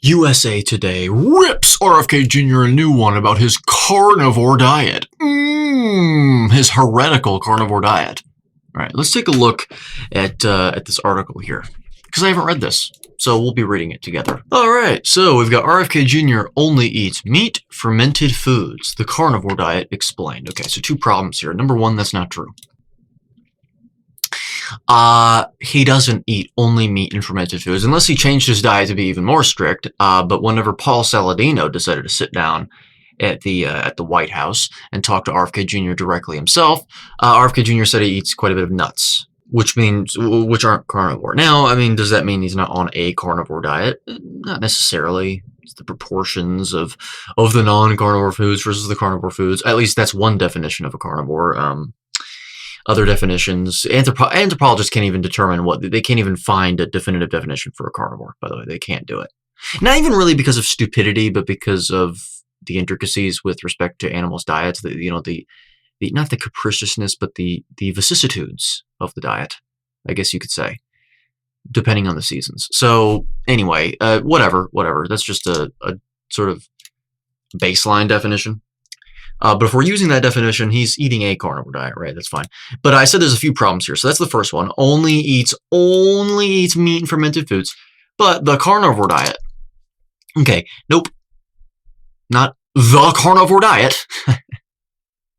USA Today rips RFK Jr. a new one about his carnivore diet. His heretical carnivore diet. All right, let's take a look at this article here, because I haven't read this, so we'll be reading it together. All right, so we've got RFK Jr. only eats meat, fermented foods. The carnivore diet explained. Okay, so two problems here. Number one, that's not true. He doesn't eat only meat and fermented foods, unless he changed his diet to be even more strict. But whenever Paul Saladino decided to sit down at the White House and talk to RFK Jr. directly himself, RFK Jr. said he eats quite a bit of nuts, which aren't carnivore. Now, I mean, does that mean he's not on a carnivore diet? Not necessarily. It's the proportions of the non-carnivore foods versus the carnivore foods. At least that's one definition of a carnivore. Other definitions, anthropologists can't even determine they can't even find a definitive definition for a carnivore, by the way. They can't do it. Not even really because of stupidity, but because of the intricacies with respect to animals' diets, the not the capriciousness, but the vicissitudes of the diet, I guess you could say, depending on the seasons. So anyway, whatever. That's just a sort of baseline definition. But if we're using that definition, he's eating a carnivore diet, right? That's fine. But I said there's a few problems here. So that's the first one. Only eats meat and fermented foods. But the carnivore diet. Okay, nope. Not the carnivore diet.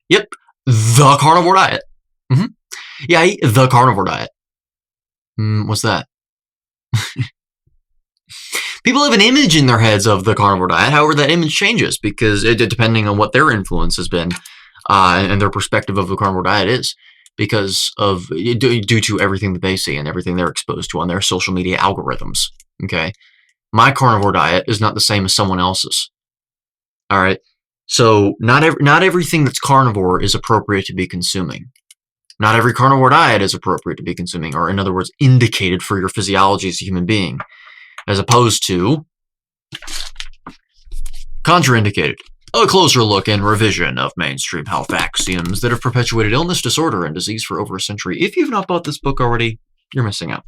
Yep, the carnivore diet. Yeah, I eat the carnivore diet. What's that? People have an image in their heads of the carnivore diet. However, that image changes because depending on what their influence has been and their perspective of the carnivore diet is, because of due to everything that they see and everything they're exposed to on their social media algorithms. Okay, my carnivore diet is not the same as someone else's. All right, so not everything that's carnivore is appropriate to be consuming. Not every carnivore diet is appropriate to be consuming, or in other words, indicated for your physiology as a human being. As opposed to contraindicated. A closer look and revision of mainstream health axioms that have perpetuated illness, disorder, and disease for over a century. If you've not bought this book already, you're missing out.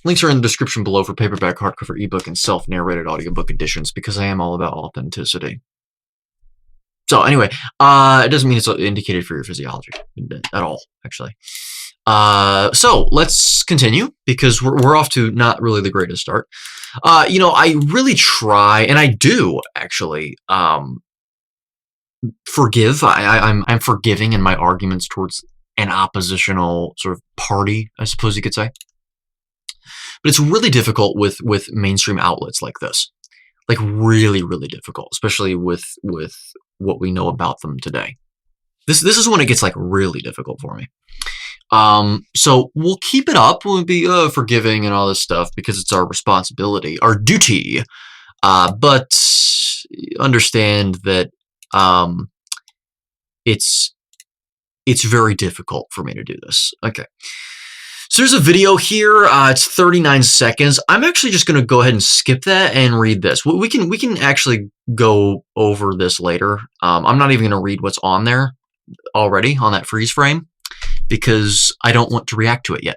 Links are in the description below for paperback, hardcover, ebook, and self-narrated audiobook editions, because I am all about authenticity. So anyway, it doesn't mean it's indicated for your physiology at all, actually. So let's continue, because we're off to not really the greatest start. I really try, and I do actually, forgive. I'm forgiving in my arguments towards an oppositional sort of party, I suppose you could say. But it's really difficult with mainstream outlets like this. Like really, really difficult, especially with what we know about them today. This is when it gets like really difficult for me. So we'll keep it up. We'll be forgiving and all this stuff because it's our responsibility, our duty. But understand that it's very difficult for me to do this. Okay. So there's a video here. It's 39 seconds. I'm actually just going to go ahead and skip that and read this. We can actually go over this later. I'm not even going to read what's on there already on that freeze frame, because I don't want to react to it yet.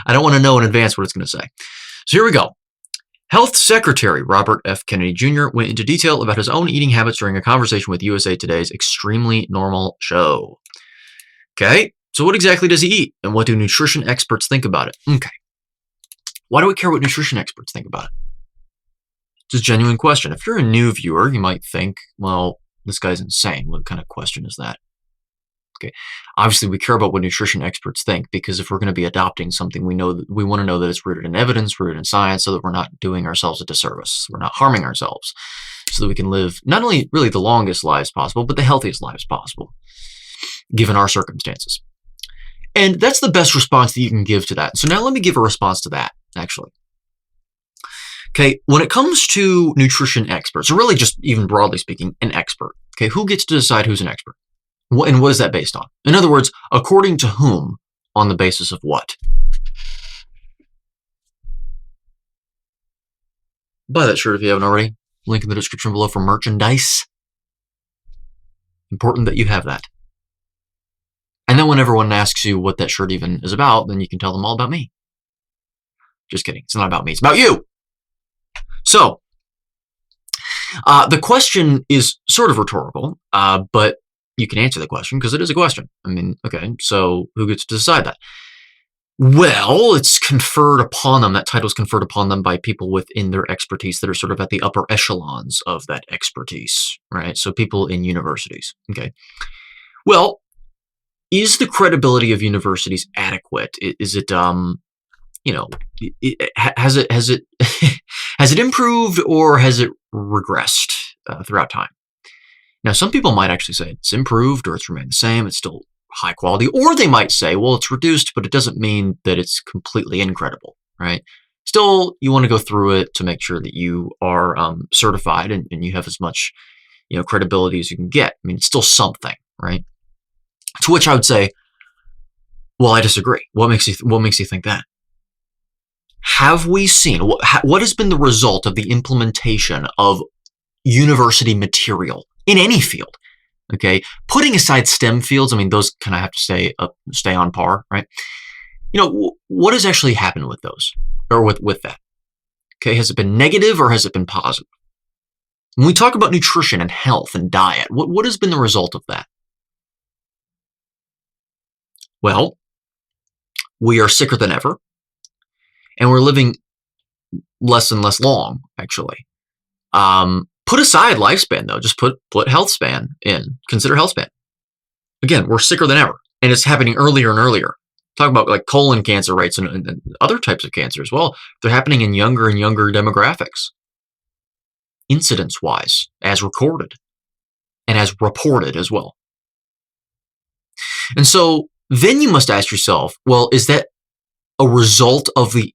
I don't want to know in advance what it's going to say. So here we go. Health Secretary Robert F. Kennedy Jr. went into detail about his own eating habits during a conversation with USA Today's Extremely Normal show. Okay, so what exactly does he eat, and what do nutrition experts think about it? Okay. Why do we care what nutrition experts think about it? It's a genuine question. If you're a new viewer, you might think, well, this guy's insane. What kind of question is that? Okay. Obviously, we care about what nutrition experts think, because if we're going to be adopting something, we want to know that it's rooted in evidence, rooted in science, so that we're not doing ourselves a disservice. We're not harming ourselves, so that we can live not only really the longest lives possible, but the healthiest lives possible, given our circumstances. And that's the best response that you can give to that. So now let me give a response to that, actually. Okay, when it comes to nutrition experts, or really just even broadly speaking, an expert, okay, who gets to decide who's an expert? And what is that based on? In other words, according to whom, on the basis of what? Buy that shirt if you haven't already. Link in the description below for merchandise. Important that you have that. And then when everyone asks you what that shirt even is about, then you can tell them all about me. Just kidding. It's not about me. It's about you. So the question is sort of rhetorical, but you can answer the question because it is a question. I mean, okay, so who gets to decide that? Well, it's conferred upon them. That title is conferred upon them by people within their expertise that are sort of at the upper echelons of that expertise, right? So people in universities. Okay. Well, is the credibility of universities adequate? Is it, has it has it improved or has it regressed throughout time? Now, some people might actually say it's improved or it's remained the same. It's still high quality, or they might say, well, it's reduced, but it doesn't mean that it's completely incredible, right? Still, you want to go through it to make sure that you are certified and you have as much, credibility as you can get. I mean, it's still something, right? To which I would say, well, I disagree. What makes you think that? Have we seen what has been the result of the implementation of university material in any field? Okay, putting aside STEM fields, I mean, those kind of have to stay on par, right? What has actually happened with those, or with that? Okay, has it been negative or has it been positive? When we talk about nutrition and health and diet, what has been the result of that? Well, we are sicker than ever, and we're living less and less long, actually. Put aside lifespan, though. Just put health span in. Consider health span. Again, we're sicker than ever, and it's happening earlier and earlier. Talk about like colon cancer rates and other types of cancer as well. They're happening in younger and younger demographics, incidence-wise, as recorded and as reported as well. And so then you must ask yourself, well, is that a result of the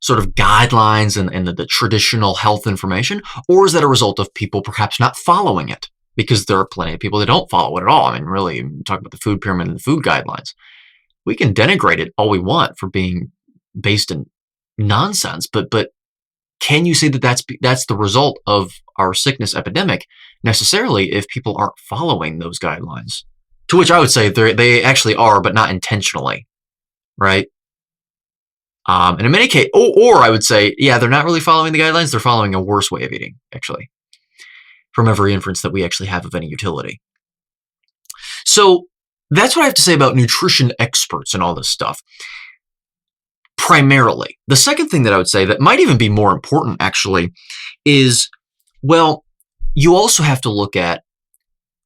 sort of guidelines and the traditional health information, or is that a result of people perhaps not following it? Because there are plenty of people that don't follow it at all. I mean, really, talk about the food pyramid and the food guidelines. We can denigrate it all we want for being based in nonsense, but can you say that that's the result of our sickness epidemic necessarily if people aren't following those guidelines? To which I would say they actually are, but not intentionally, right? And in many cases, or I would say, yeah, they're not really following the guidelines. They're following a worse way of eating, actually, from every inference that we actually have of any utility. So that's what I have to say about nutrition experts and all this stuff. Primarily. The second thing that I would say that might even be more important, actually, is, well, you also have to look at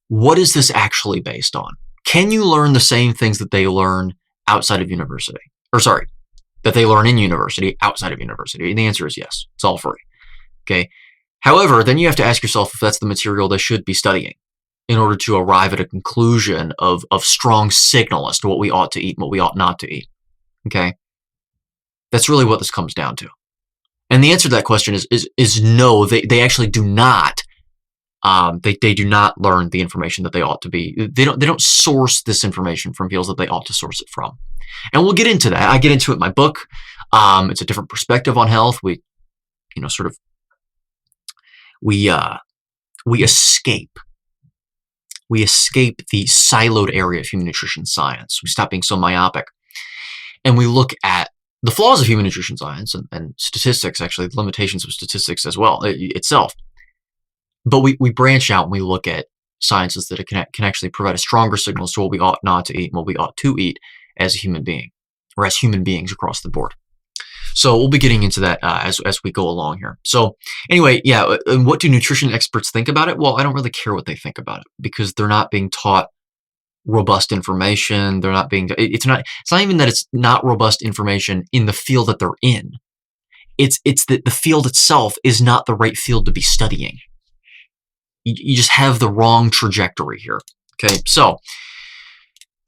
what is this actually based on? Can you learn the same things that they learn outside of university? Or sorry, that they learn in university outside of university? And the answer is yes. It's all free. Okay. However, then you have to ask yourself if that's the material they should be studying in order to arrive at a conclusion of strong signal as to what we ought to eat and what we ought not to eat. Okay. That's really what this comes down to. And the answer to that question is no, they actually do not. They do not learn the information that they ought to be. They don't source this information from fields that they ought to source it from. And we'll get into that. I get into it in my book. It's a different perspective on health. We escape the siloed area of human nutrition science. We stop being so myopic, and we look at the flaws of human nutrition science and statistics, actually, the limitations of statistics as well itself. But we branch out and we look at sciences that can actually provide a stronger signal as to what we ought not to eat and what we ought to eat as a human being, or as human beings across the board. So we'll be getting into that as we go along here. So anyway, yeah, and what do nutrition experts think about it? Well, I don't really care what they think about it because they're not being taught robust information. They're not being. It's not even that it's not robust information in the field that they're in. It's that the field itself is not the right field to be studying. You just have the wrong trajectory here. Okay, so,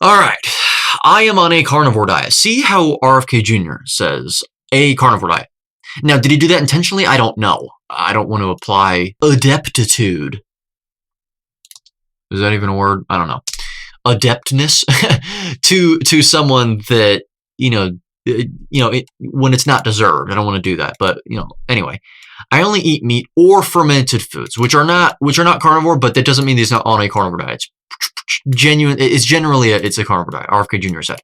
all right. I am on a carnivore diet. See how RFK Jr. says a carnivore diet. Now, did he do that intentionally? I don't know. I don't want to apply adeptitude. Is that even a word? I don't know. Adeptness to someone that, when it's not deserved. I don't want to do that. But, anyway. I only eat meat or fermented foods, which are not carnivore, but that doesn't mean he's not on a carnivore diet. It's a carnivore diet. RFK Jr. said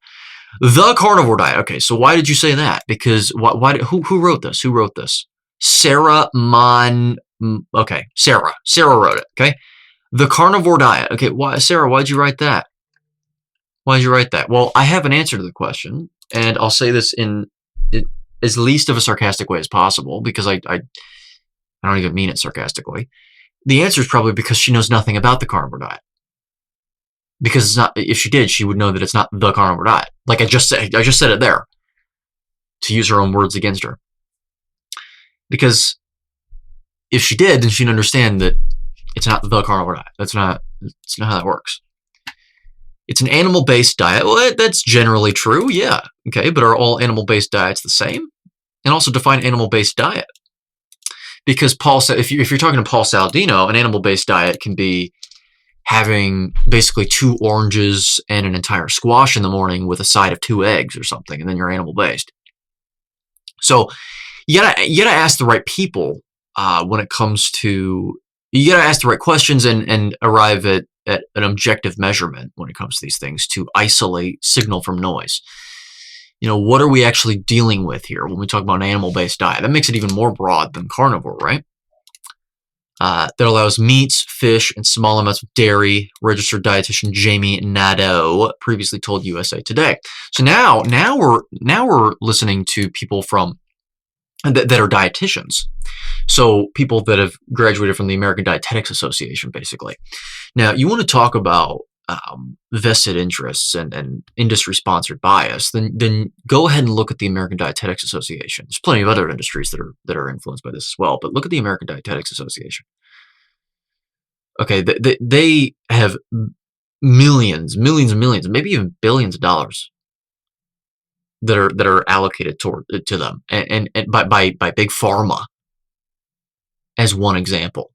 the carnivore diet. Okay, so why did you say that? Because who wrote this? Who wrote this? Sarah Sarah wrote it. Okay, the carnivore diet. Okay, why, Sarah? Why'd you write that? Why'd you write that? Well, I have an answer to the question, and I'll say this in as least of a sarcastic way as possible, because I don't even mean it sarcastically. The answer is probably because she knows nothing about the carnivore diet. Because it's not. If she did, she would know that it's not the carnivore diet. Like I just said it there, to use her own words against her. Because if she did, then she'd understand that it's not the carnivore diet. That's not how that works. It's an animal-based diet. Well, that's generally true, yeah. Okay, but are all animal-based diets the same? And also define animal-based diet. Because if you're talking to Paul Saladino, an animal-based diet can be having basically 2 oranges and an entire squash in the morning with a side of 2 eggs or something, and then you're animal-based. So you gotta ask the right people when it comes to. You gotta ask the right questions and arrive at an objective measurement when it comes to these things to isolate signal from noise. What are we actually dealing with here when we talk about an animal-based diet? That makes it even more broad than carnivore, right? That allows meats, fish, and small amounts of dairy. Registered dietitian Jamie Nadeau previously told USA Today. So now we're listening to people from that are dietitians. So people that have graduated from the American Dietetics Association, basically. Now, you want to talk about vested interests and industry-sponsored bias, then go ahead and look at the American Dietetics Association. There's plenty of other industries that are influenced by this as well, but look at the American Dietetics Association. Okay, they have millions and millions, maybe even billions of dollars that are allocated to them, and by big pharma, as one example.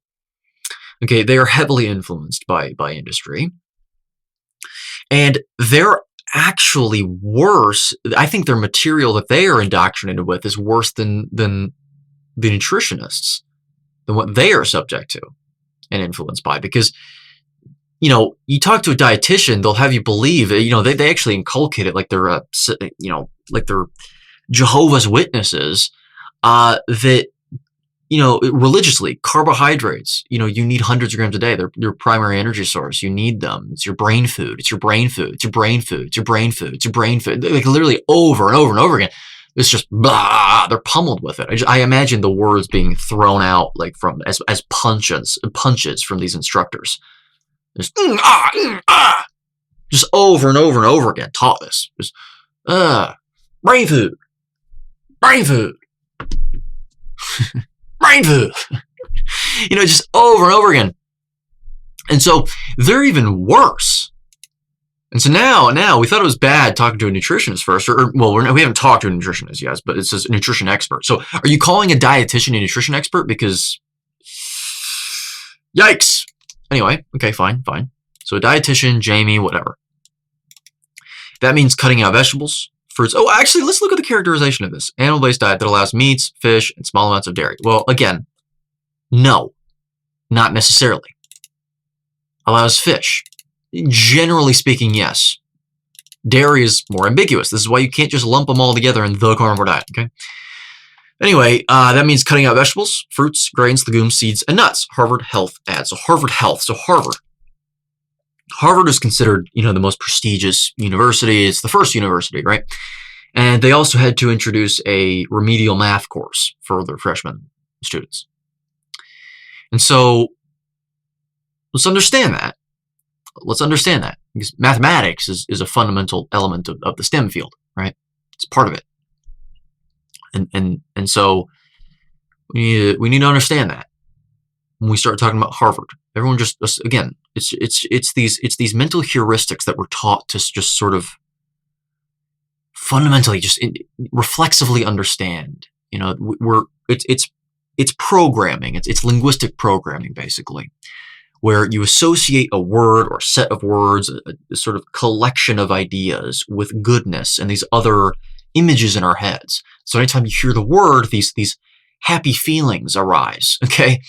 Okay, they are heavily influenced by industry, and they're actually worse. I think their material that they are indoctrinated with is worse than the nutritionists, than what they are subject to and influenced by. Because you talk to a dietitian, they'll have you believe, they actually inculcate it like they're like they're Jehovah's Witnesses, that religiously, carbohydrates, you need hundreds of grams a day. They're your primary energy source. You need them. It's your brain food. It's your brain food. It's your brain food. It's your brain food. It's your brain food. Like literally over and over and over again. It's just blah. They're pummeled with it. I imagine the words being thrown out like from as punches from these instructors. Just just over and over and over again. Taught this. Just brain food. Brain food. Brain food. Just over and over again. And so they're even worse. And so now we thought it was bad talking to a nutritionist first, we haven't talked to a nutritionist yet, but it says a nutrition expert. So are you calling a dietitian a nutrition expert? Because yikes. Anyway, okay, fine. So a dietitian, Jamie, whatever. That means cutting out vegetables, fruits. Oh, actually, let's look at the characterization of this. Animal-based diet that allows meats, fish, and small amounts of dairy. Well, again, no, not necessarily. Allows fish. Generally speaking, yes. Dairy is more ambiguous. This is why you can't just lump them all together in the carnivore diet, okay? Anyway, that means cutting out vegetables, fruits, grains, legumes, seeds, and nuts. Harvard Health adds. So Harvard Health. So Harvard is considered, the most prestigious university. It's the first university, right? And they also had to introduce a remedial math course for their freshman students. And so let's understand that. Because mathematics is a fundamental element of the STEM field, right? It's part of it. And so we need to understand that when we start talking about Harvard. Everyone just, again, it's these mental heuristics that we're taught to just sort of fundamentally just reflexively understand. It's programming. It's linguistic programming, basically, where you associate a word or a set of words, a sort of collection of ideas, with goodness and these other images in our heads. So anytime you hear the word, these happy feelings arise. Okay,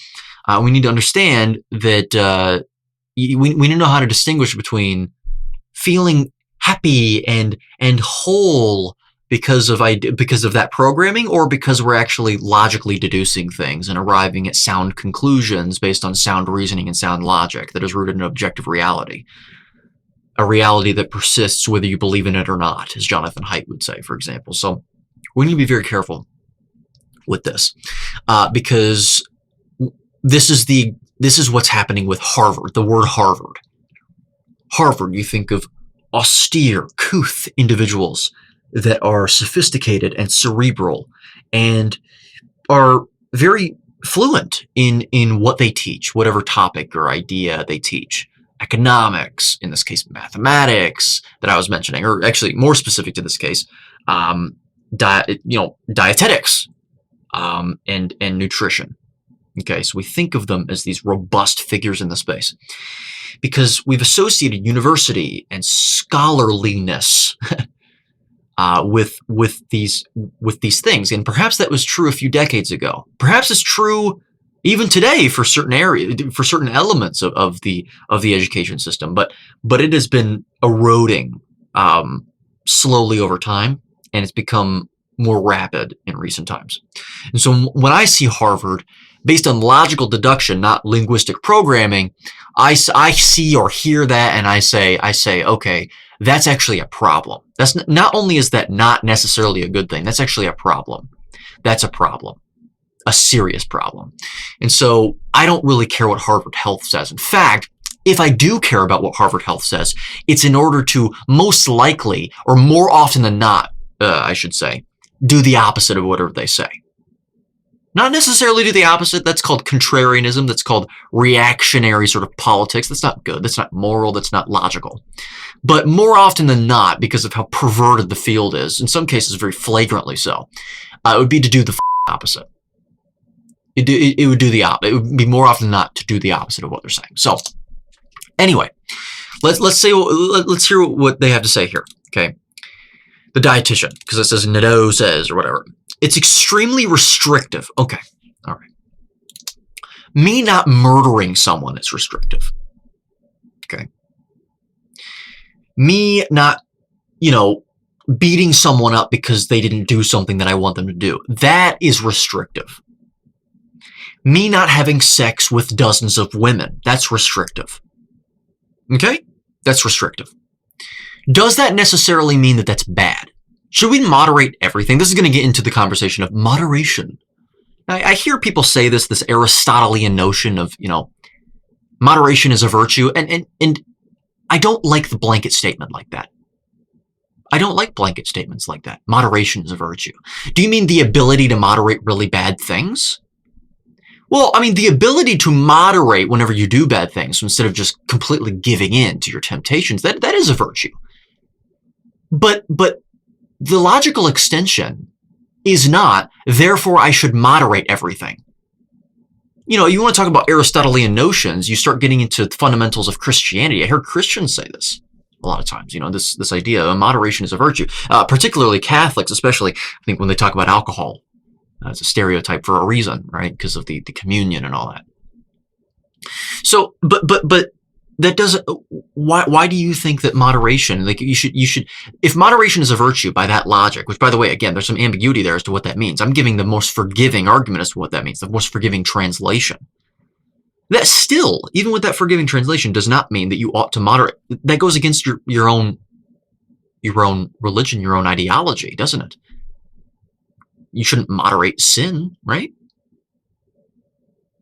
we need to understand that we need to know how to distinguish between feeling happy and whole because of that programming, or because we're actually logically deducing things and arriving at sound conclusions based on sound reasoning and sound logic that is rooted in objective reality? A reality that persists whether you believe in it or not, as Jonathan Haidt would say, for example. So we need to be very careful with this, because this is what's happening with Harvard. The word Harvard. Harvard, you think of austere, couth individuals that are sophisticated and cerebral and are very fluent in what they teach, whatever topic or idea they teach. Economics, in this case, mathematics that I was mentioning, or actually more specific to this case, dietetics, and nutrition. Okay, so we think of them as these robust figures in the space because we've associated university and scholarliness with these things, and perhaps that was true a few decades ago. Perhaps it's true even today for certain elements of the education system, but it has been eroding slowly over time, and it's become more rapid in recent times. And so when I see Harvard, based on logical deduction, not linguistic programming, I see or hear that, and I say, okay, that's actually a problem. That's not only is that not necessarily a good thing, that's actually a problem. That's a problem. A serious problem. And so I don't really care what Harvard Health says. In fact, if I do care about what Harvard Health says, it's in order to most likely, or more often than not, I should say, do the opposite of whatever they say. Not necessarily do the opposite. That's called contrarianism. That's called reactionary sort of politics. That's not good. That's not moral. That's not logical. But more often than not, because of how perverted the field is, in some cases very flagrantly so, it would be to do the opposite. It would do the opposite. It would be more often than not to do the opposite of what they're saying. So, anyway, let's hear what they have to say here. Okay, the dietitian, because it says Nadeau says or whatever. It's extremely restrictive. Okay, all right. Me not murdering someone is restrictive. Okay. Me not, beating someone up because they didn't do something that I want them to do. That is restrictive. Me not having sex with dozens of women. That's restrictive. Okay? That's restrictive. Does that necessarily mean that that's bad? Should we moderate everything? This is going to get into the conversation of moderation. I hear people say this Aristotelian notion of, moderation is a virtue, and I don't like the blanket statement like that. I don't like blanket statements like that. Moderation is a virtue. Do you mean the ability to moderate really bad things? Well, I mean, the ability to moderate whenever you do bad things, so instead of just completely giving in to your temptations, that is a virtue. But the logical extension is not, therefore I should moderate everything. You want to talk about Aristotelian notions, you start getting into the fundamentals of Christianity. I heard Christians say this a lot of times, this idea of moderation is a virtue, particularly Catholics, especially, I think when they talk about alcohol. It's a stereotype for a reason, right? Because of the communion and all that. So, but that doesn't. Why do you think that moderation? Like you should. If moderation is a virtue by that logic, which by the way, again, there's some ambiguity there as to what that means. I'm giving the most forgiving argument as to what that means, the most forgiving translation. That still, even with that forgiving translation, does not mean that you ought to moderate. That goes against your own religion, your own ideology, doesn't it? You shouldn't moderate sin, right?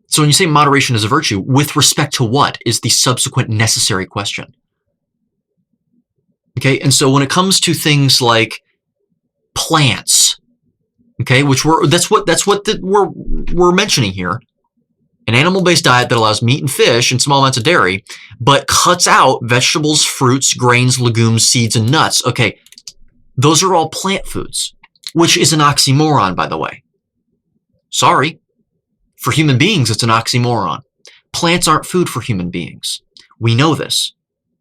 So when you say moderation is a virtue, with respect to what is the subsequent necessary question? Okay, and so when it comes to things like plants, okay, that's what we're mentioning here, an animal-based diet that allows meat and fish and small amounts of dairy, but cuts out vegetables, fruits, grains, legumes, seeds, and nuts. Okay, those are all plant foods, which is an oxymoron, by the way. Sorry. For human beings, it's an oxymoron. Plants aren't food for human beings. We know this.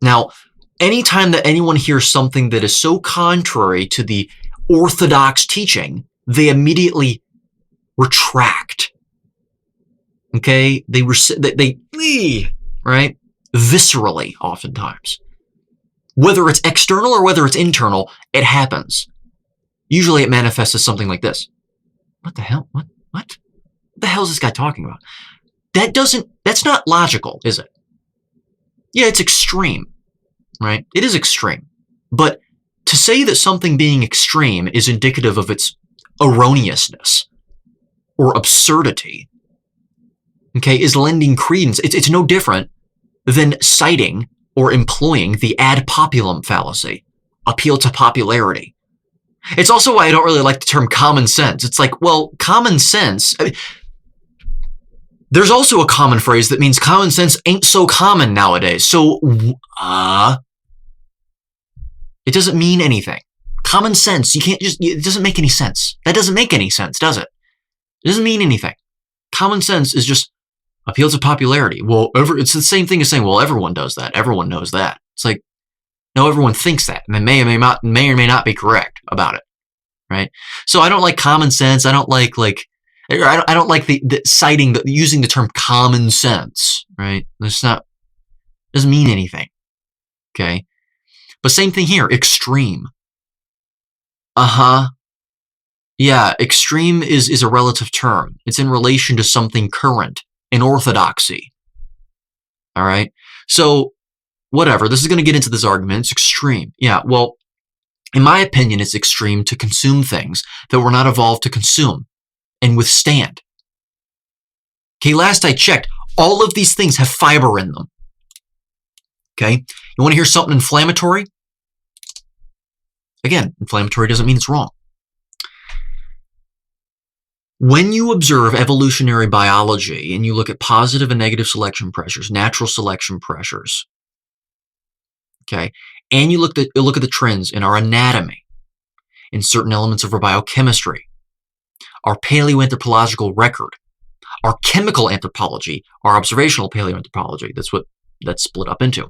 Now, anytime that anyone hears something that is so contrary to the orthodox teaching, they immediately retract. Okay? They right? Viscerally, oftentimes. Whether it's external or whether it's internal, it happens. Usually it manifests as something like this. What the hell? What? What the hell is this guy talking about? That's not logical, is it? Yeah, it's extreme, right? It is extreme. But to say that something being extreme is indicative of its erroneousness or absurdity, okay, is lending credence. It's no different than citing or employing the ad populum fallacy, appeal to popularity. It's also why I don't really like the term common sense. It's like, well, common sense. There's also a common phrase that means common sense ain't so common nowadays. So, it doesn't mean anything. Common sense, it doesn't make any sense. That doesn't make any sense, does it? It doesn't mean anything. Common sense is just appeal to popularity. Well, it's the same thing as saying, well, everyone does that. Everyone knows that. It's like, no, everyone thinks that, and they may or may not be correct about it, right? So I don't like common sense. I don't like I don't like the citing, using the term common sense, right? Doesn't mean anything, okay? But same thing here, extreme. Yeah, extreme is a relative term. It's in relation to something current, an orthodoxy. All right? So, whatever, this is going to get into this argument. It's extreme. Yeah, well, in my opinion, it's extreme to consume things that were not evolved to consume and withstand. Okay, last I checked, all of these things have fiber in them. Okay, you want to hear something inflammatory? Again, inflammatory doesn't mean it's wrong. When you observe evolutionary biology and you look at positive and negative selection pressures, natural selection pressures, okay, and you look at the trends in our anatomy, in certain elements of our biochemistry, our paleoanthropological record, our chemical anthropology, our observational paleoanthropology, that's what that's split up into.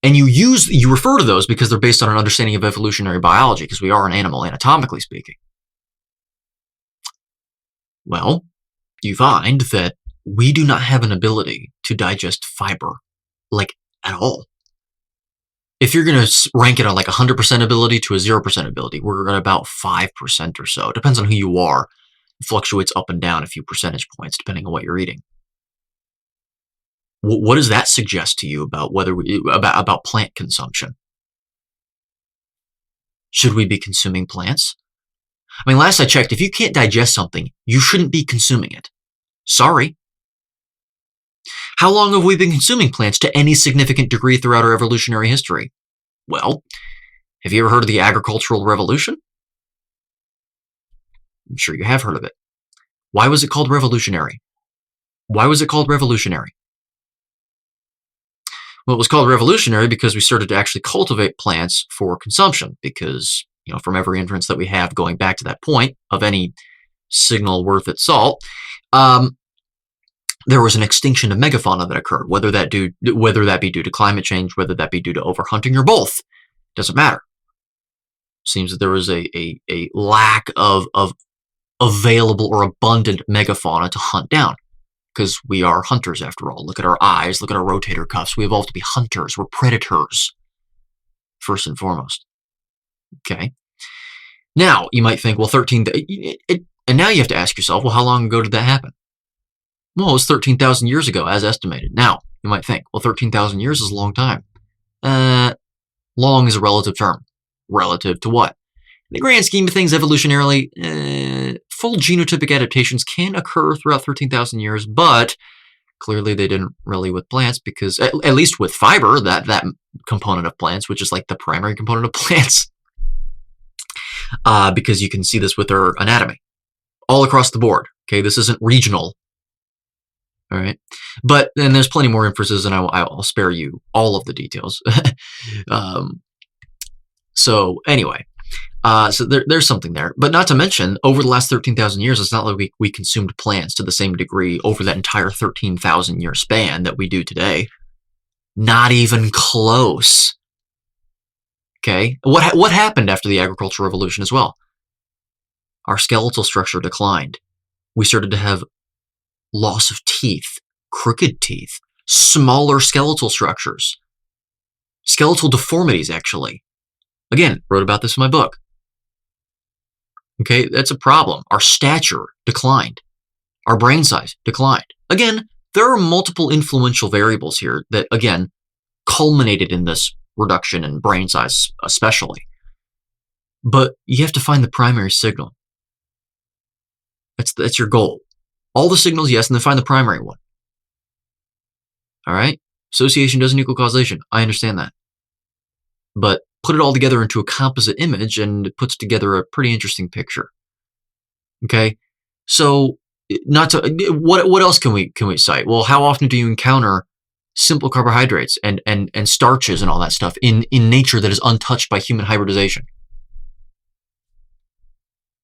And you refer to those because they're based on an understanding of evolutionary biology, because we are an animal anatomically speaking. Well, you find that we do not have an ability to digest fiber, like at all. If you're going to rank it on like 100% ability to a 0% ability, we're at about 5% or so. It depends on who you are. It fluctuates up and down a few percentage points depending on what you're eating. What does that suggest to you about about plant consumption? Should we be consuming plants? I mean, last I checked, if you can't digest something, you shouldn't be consuming it. Sorry. How long have we been consuming plants to any significant degree throughout our evolutionary history? Well, have you ever heard of the agricultural revolution? I'm sure you have heard of it. Why was it called revolutionary? Why was it called revolutionary? Well, it was called revolutionary because we started to actually cultivate plants for consumption, because, you know, from every inference that we have going back to that point of any signal worth its salt, there was an extinction of megafauna that occurred, whether that be due to climate change, whether that be due to overhunting, or both. Doesn't matter. Seems that there was a lack of available or abundant megafauna to hunt down, because we are hunters after all. Look at our eyes, look at our rotator cuffs. We evolved to be hunters. We're predators, first and foremost. Okay. Now, you might think, well, and now you have to ask yourself, well, how long ago did that happen? Well, it was 13,000 years ago, as estimated. Now, you might think, well, 13,000 years is a long time. Long is a relative term. Relative to what? In the grand scheme of things, evolutionarily, full genotypic adaptations can occur throughout 13,000 years, but clearly they didn't really with plants, because, at least with fiber, that component of plants, which is like the primary component of plants, because you can see this with their anatomy all across the board. Okay, this isn't regional. All right, but then there's plenty more inferences, and I'll spare you all of the details. So anyway, so there's something there, but not to mention, over the last 13,000 years, it's not like we consumed plants to the same degree over that entire 13,000 year span that we do today. Not even close. Okay, what happened after the agricultural revolution as well? Our skeletal structure declined. We started to have loss of teeth, crooked teeth, smaller skeletal structures, skeletal deformities, actually. Again, wrote about this in my book. Okay, that's a problem. Our stature declined. Our brain size declined. Again, there are multiple influential variables here that, again, culminated in this reduction in brain size, especially. But you have to find the primary signal. That's your goal. All the signals, yes, and then find the primary one. All right? Association doesn't equal causation. I understand that. But put it all together into a composite image and it puts together a pretty interesting picture. Okay? So, what else can we cite? Well, how often do you encounter simple carbohydrates and starches and all that stuff in nature that is untouched by human hybridization?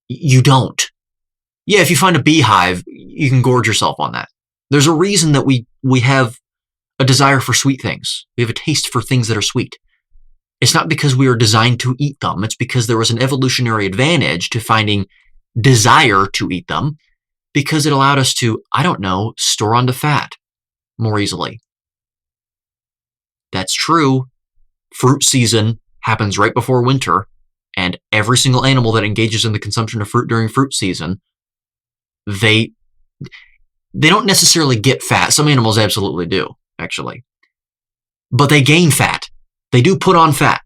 You don't. Yeah, if you find a beehive, you can gorge yourself on that. There's a reason that we have a desire for sweet things. We have a taste for things that are sweet. It's not because we are designed to eat them. It's because there was an evolutionary advantage to finding desire to eat them because it allowed us to, I don't know, store onto fat more easily. That's true. Fruit season happens right before winter, and every single animal that engages in the consumption of fruit during fruit season, they don't necessarily get fat. Some animals absolutely do, actually. But they gain fat. They do put on fat.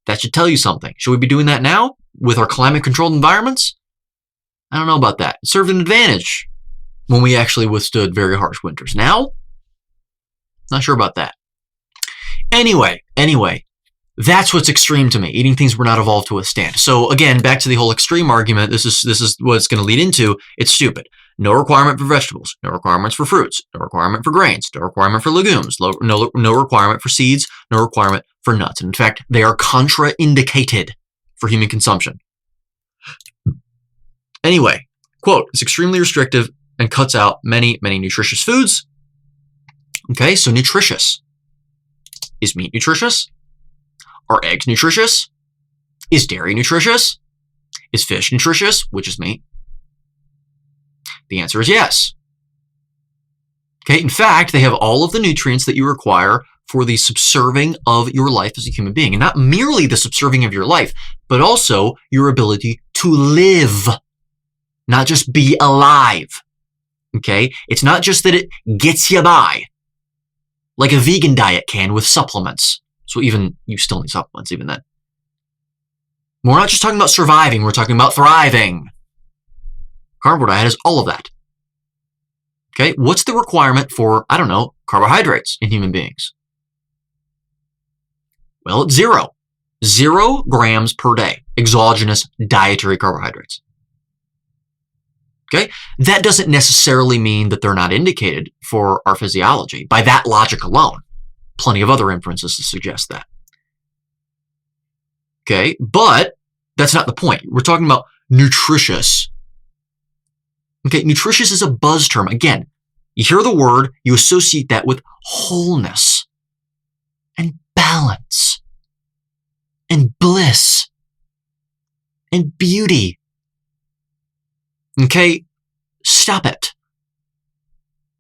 That should tell you something. Should we be doing that now with our climate-controlled environments? I don't know about that. It served an advantage when we actually withstood very harsh winters. Now, not sure about that. Anyway, that's what's extreme to me, eating things we're not evolved to withstand. So again, back to the whole extreme argument, this is what it's going to lead into. It's stupid. No requirement for vegetables, no requirements for fruits, no requirement for grains, no requirement for legumes, no requirement for seeds, no requirement for nuts. And in fact, they are contraindicated for human consumption. Anyway, quote, it's extremely restrictive and cuts out many, many nutritious foods. Okay, so nutritious. Is meat nutritious? Are eggs nutritious? Is dairy nutritious? Is fish nutritious, which is meat? The answer is yes. Okay, in fact, they have all of the nutrients that you require for the subserving of your life as a human being. And not merely the subserving of your life, but also your ability to live, not just be alive. Okay, it's not just that it gets you by, like a vegan diet can with supplements. So even, you still need supplements even then. We're not just talking about surviving, we're talking about thriving. Carnivore diet has all of that. Okay, what's the requirement for, I don't know, carbohydrates in human beings? Well, it's 0. 0 grams per day, exogenous dietary carbohydrates. Okay, that doesn't necessarily mean that they're not indicated for our physiology. By that logic alone, plenty of other inferences to suggest that. Okay, but that's not the point. We're talking about nutritious. Okay, nutritious is a buzz term. Again, you hear the word, you associate that with wholeness and balance and bliss and beauty. Okay, stop it.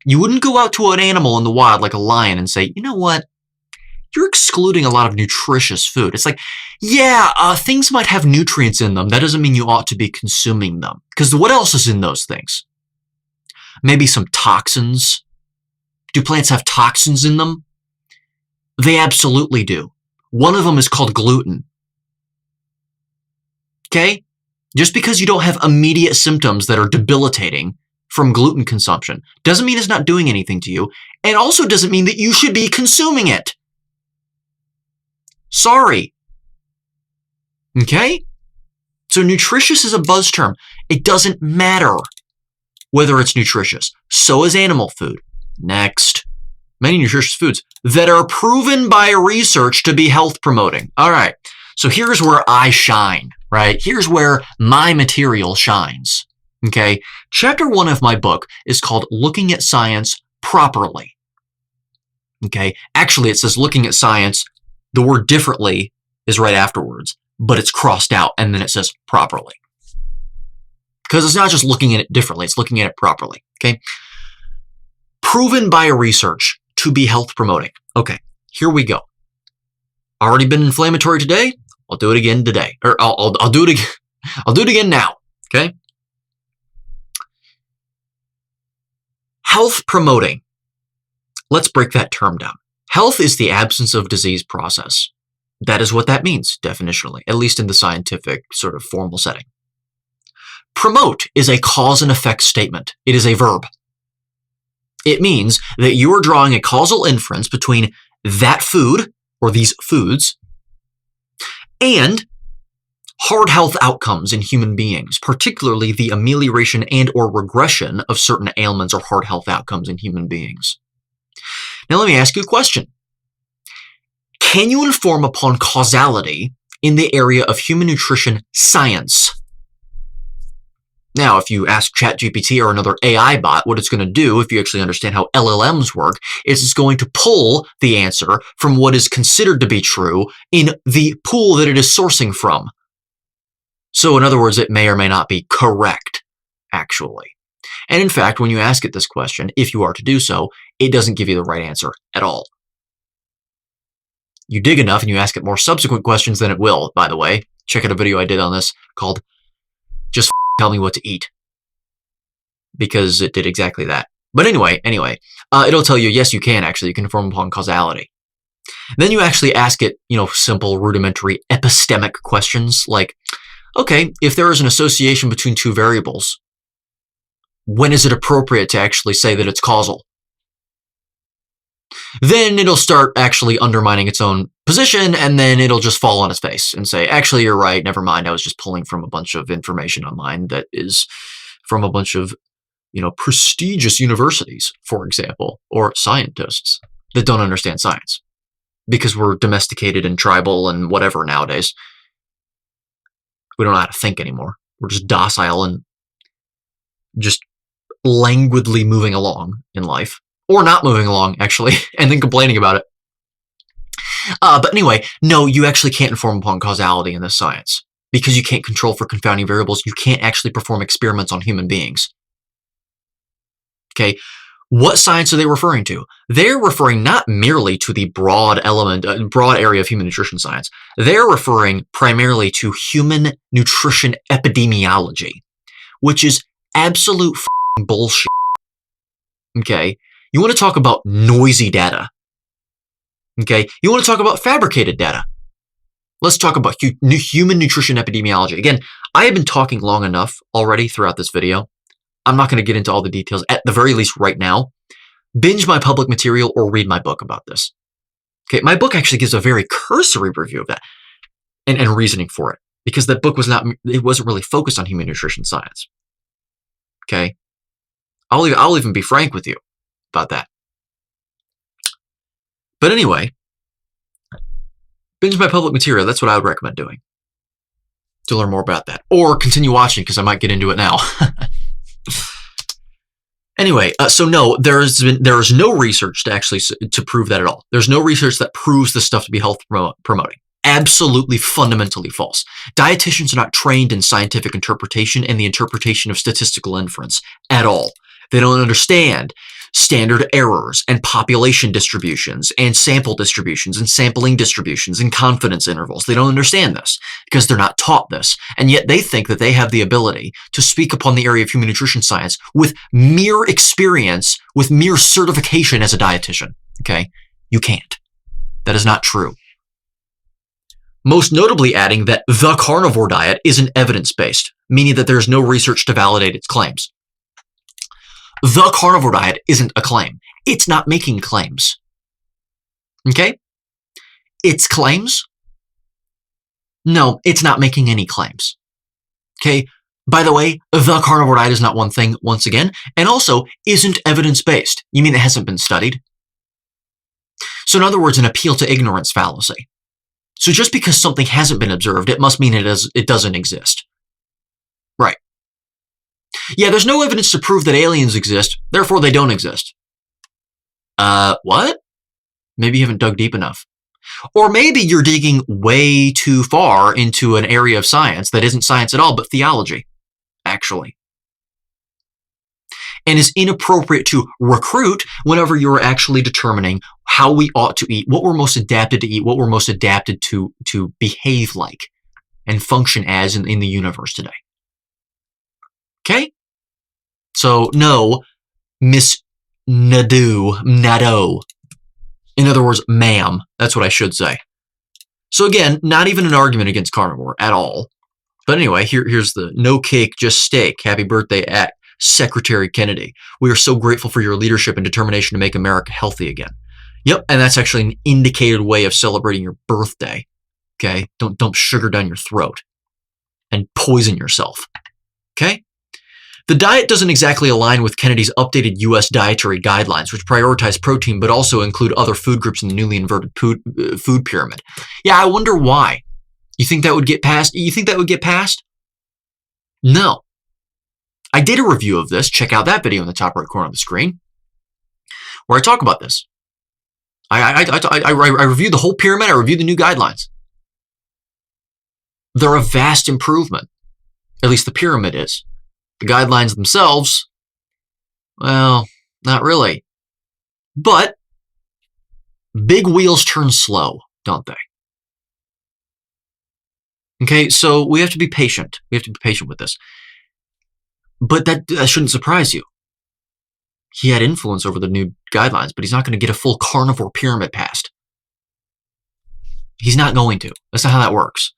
You wouldn't go out to an animal in the wild like a lion and say, you know what? You're excluding a lot of nutritious food. It's like, yeah, things might have nutrients in them. That doesn't mean you ought to be consuming them. Because what else is in those things? Maybe some toxins. Do plants have toxins in them? They absolutely do. One of them is called gluten. Okay? Just because you don't have immediate symptoms that are debilitating from gluten consumption doesn't mean it's not doing anything to you, and also doesn't mean that you should be consuming it. Sorry. Okay? So nutritious is a buzz term. It doesn't matter whether it's nutritious. So is animal food. Next. Many nutritious foods that are proven by research to be health promoting. All right. So here's where I shine, right? Here's where my material shines. Okay? Chapter 1 of my book is called Looking at Science Properly. Okay? Actually, it says looking at science. The word differently is right afterwards, but it's crossed out and then it says properly. Because it's not just looking at it differently, it's looking at it properly. Okay? Proven by research to be health promoting. Okay, here we go. Already been inflammatory today? I'll do it again today, or I'll do it again. I'll do it again now. Okay. Health promoting. Let's break that term down. Health is the absence of disease process. That is what that means, definitionally, at least in the scientific sort of formal setting. Promote is a cause and effect statement. It is a verb. It means that you are drawing a causal inference between that food, or these foods, and hard health outcomes in human beings, particularly the amelioration and or regression of certain ailments or hard health outcomes in human beings. Now let me ask you a question. Can you inform upon causality in the area of human nutrition science? Now, if you ask ChatGPT or another AI bot what it's going to do, if you actually understand how LLMs work, is it's going to pull the answer from what is considered to be true in the pool that it is sourcing from. So in other words, it may or may not be correct, actually. And in fact, when you ask it this question, if you are to do so, it doesn't give you the right answer at all. You dig enough and you ask it more subsequent questions, then it will, by the way. Check out a video I did on this called Just Tell Me What to Eat, because it did exactly that. But anyway, it'll tell you, yes, you can actually. You can inform upon causality. Then you actually ask it, simple, rudimentary, epistemic questions like, okay, if there is an association between two variables, when is it appropriate to actually say that it's causal? Then it'll start actually undermining its own position, and then it'll just fall on its face and say, actually, you're right, never mind, I was just pulling from a bunch of information online that is from a bunch of, prestigious universities, for example, or scientists that don't understand science, because we're domesticated and tribal and whatever nowadays. We don't know how to think anymore. We're just docile and just languidly moving along in life. Or not moving along, actually, and then complaining about it. But anyway, no, you actually can't inform upon causality in this science. Because you can't control for confounding variables, you can't actually perform experiments on human beings. Okay, what science are they referring to? They're referring not merely to the broad area of human nutrition science. They're referring primarily to human nutrition epidemiology, which is absolute bullshit. Okay? You want to talk about noisy data. Okay? You want to talk about fabricated data. Let's talk about human nutrition epidemiology. Again, I have been talking long enough already throughout this video. I'm not going to get into all the details, at the very least right now. Binge my public material or read my book about this. Okay, my book actually gives a very cursory review of that and reasoning for it, because that book wasn't really focused on human nutrition science. Okay? I'll even be frank with you about that. But anyway, binge my public material. That's what I would recommend doing to learn more about that. Or continue watching, because I might get into it now. Anyway, so no, there is no research to prove that at all. There's no research that proves this stuff to be health promoting. Absolutely fundamentally false. Dietitians are not trained in scientific interpretation and the interpretation of statistical inference at all. They don't understand standard errors and population distributions and sample distributions and sampling distributions and confidence intervals. They don't understand this because they're not taught this. And yet they think that they have the ability to speak upon the area of human nutrition science with mere experience, with mere certification as a dietitian. Okay? You can't. That is not true. Most notably adding that the carnivore diet isn't evidence-based, meaning that there's no research to validate its claims. The carnivore diet isn't a claim. It's not making claims. Okay? Its claims? No, it's not making any claims. Okay? By the way, the carnivore diet is not one thing, once again, and also isn't evidence-based. You mean it hasn't been studied? So in other words, an appeal to ignorance fallacy. So just because something hasn't been observed, it must mean it doesn't exist. Right. Yeah, there's no evidence to prove that aliens exist, therefore they don't exist. What? Maybe you haven't dug deep enough. Or maybe you're digging way too far into an area of science that isn't science at all, but theology, actually. and is inappropriate to recruit whenever you're actually determining how we ought to eat, what we're most adapted to eat, what we're most adapted to behave like and function as in the universe today. Okay? So, no, Miss Nadeau. In other words, ma'am. That's what I should say. So again, not even an argument against carnivore at all. But anyway, here's the no cake, just steak. Happy birthday at Secretary Kennedy. We are so grateful for your leadership and determination to make America healthy again. Yep, and that's actually an indicated way of celebrating your birthday. Okay? Don't dump sugar down your throat and poison yourself. Okay? The diet doesn't exactly align with Kennedy's updated U.S. dietary guidelines, which prioritize protein but also include other food groups in the newly inverted food pyramid. Yeah, I wonder why. You think that would get passed? No. I did a review of this. Check out that video in the top right corner of the screen where I talk about this. I reviewed the whole pyramid. I reviewed the new guidelines. They're a vast improvement. At least the pyramid is. The guidelines themselves, well, not really. But big wheels turn slow, don't they? Okay, so we have to be patient. We have to be patient with this. But that shouldn't surprise you. He had influence over the new guidelines, but he's not going to get a full carnivore pyramid passed. He's not going to. That's not how that works.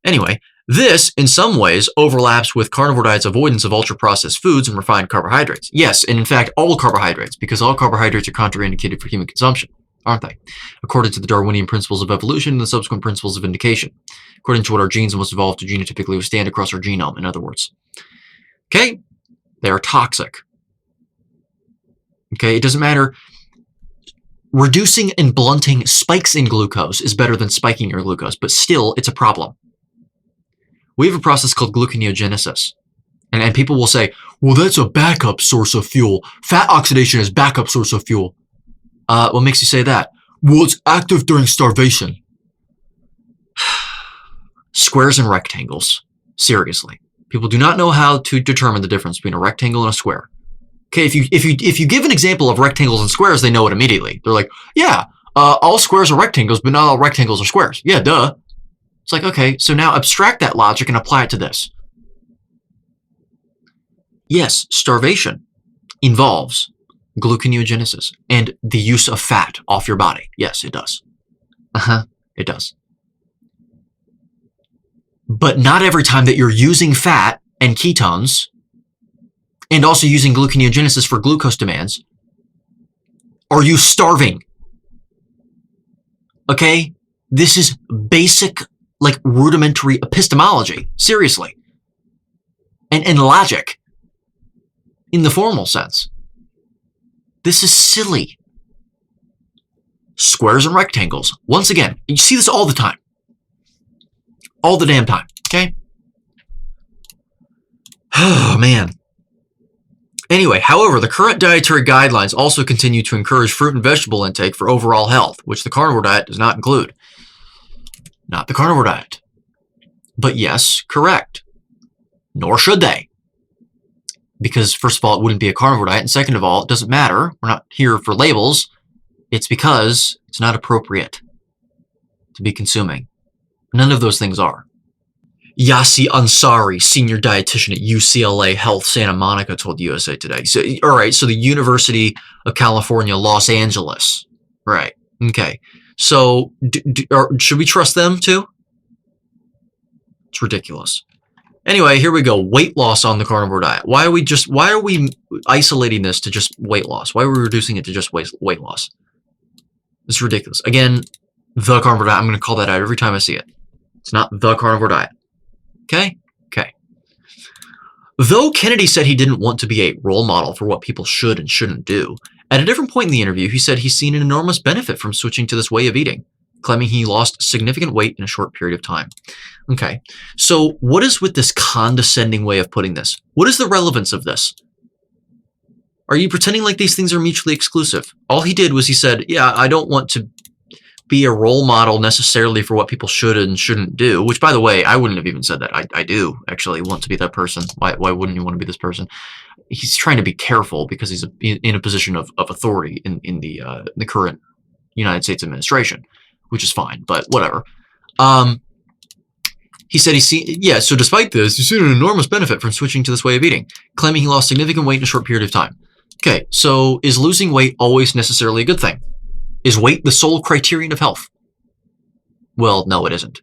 Anyway, this, in some ways, overlaps with carnivore diet's avoidance of ultra-processed foods and refined carbohydrates. Yes, and in fact, all carbohydrates, because all carbohydrates are contraindicated for human consumption, aren't they? According to the Darwinian principles of evolution and the subsequent principles of indication. According to what our genes must evolve to genotypically withstand across our genome, in other words. Okay? They are toxic. Okay? It doesn't matter. Reducing and blunting spikes in glucose is better than spiking your glucose, but still, it's a problem. We have a process called gluconeogenesis. And people will say, well, that's a backup source of fuel. Fat oxidation is backup source of fuel. What makes you say that? Well, it's active during starvation. Squares and rectangles. Seriously. People do not know how to determine the difference between a rectangle and a square. Okay, if you give an example of rectangles and squares, they know it immediately. They're like, yeah, all squares are rectangles, but not all rectangles are squares. Yeah, duh. It's like, okay, so now abstract that logic and apply it to this. Yes, starvation involves gluconeogenesis and the use of fat off your body. Yes, it does. It does. But not every time that you're using fat and ketones and also using gluconeogenesis for glucose demands are you starving. Okay? This is basic, like rudimentary epistemology. Seriously. And logic. In the formal sense. This is silly. Squares and rectangles. Once again, you see this all the time. All the damn time. Okay? Oh, man. Anyway, however, the current dietary guidelines also continue to encourage fruit and vegetable intake for overall health, which the carnivore diet does not include. Not the carnivore diet. But yes, correct. Nor should they. Because first of all, it wouldn't be a carnivore diet, and second of all, it doesn't matter. We're not here for labels. It's because it's not appropriate to be consuming. None of those things are. Yassi Ansari, senior dietitian at UCLA Health Santa Monica, told USA Today. So, all right, so the University of California, Los Angeles. Right, okay. So should we trust them too? It's ridiculous. Anyway, here we go. Weight loss on the carnivore diet. Why are we isolating this to just weight loss? Why are we reducing it to just weight loss? It's ridiculous. Again, the carnivore diet. I'm going to call that out every time I see it. It's not the carnivore diet. Okay? Okay. Though Kennedy said he didn't want to be a role model for what people should and shouldn't do, at a different point in the interview, he said he's seen an enormous benefit from switching to this way of eating, claiming he lost significant weight in a short period of time. Okay, so what is with this condescending way of putting this? What is the relevance of this? Are you pretending like these things are mutually exclusive? All he did was he said, yeah, I don't want to be a role model necessarily for what people should and shouldn't do, which, by the way, I wouldn't have even said that. I do actually want to be that person. Why wouldn't you want to be this person? he's trying to be careful because he's in a position of authority in the current United States administration, which is fine, but whatever. He said so despite this, he's seen an enormous benefit from switching to this way of eating, claiming he lost significant weight in a short period of time. Okay, so is losing weight always necessarily a good thing? Is weight the sole criterion of health? Well, no, it isn't.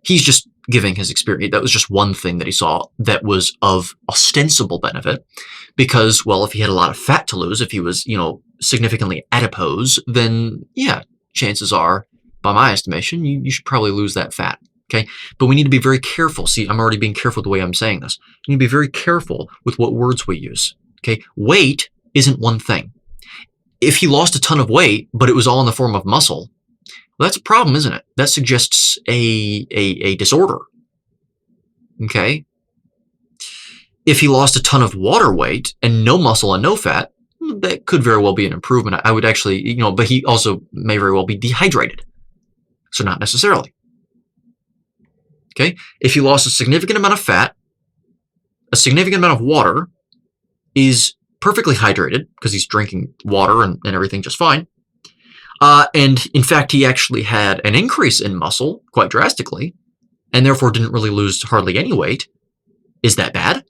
He's just giving his experience. That was just one thing that he saw that was of ostensible benefit because, well, if he had a lot of fat to lose, if he was, significantly adipose, then yeah, chances are, by my estimation, you should probably lose that fat. Okay, but we need to be very careful. See, I'm already being careful the way I'm saying this. We need to be very careful with what words we use. Okay, weight isn't one thing. If he lost a ton of weight, but it was all in the form of muscle, well, that's a problem, isn't it? That suggests a disorder. Okay, if he lost a ton of water weight and no muscle and no fat, that could very well be an improvement. I would actually, but he also may very well be dehydrated. So not necessarily. Okay, if he lost a significant amount of fat, a significant amount of water, is perfectly hydrated because he's drinking water and everything just fine. And in fact, he actually had an increase in muscle quite drastically and therefore didn't really lose hardly any weight. Is that bad?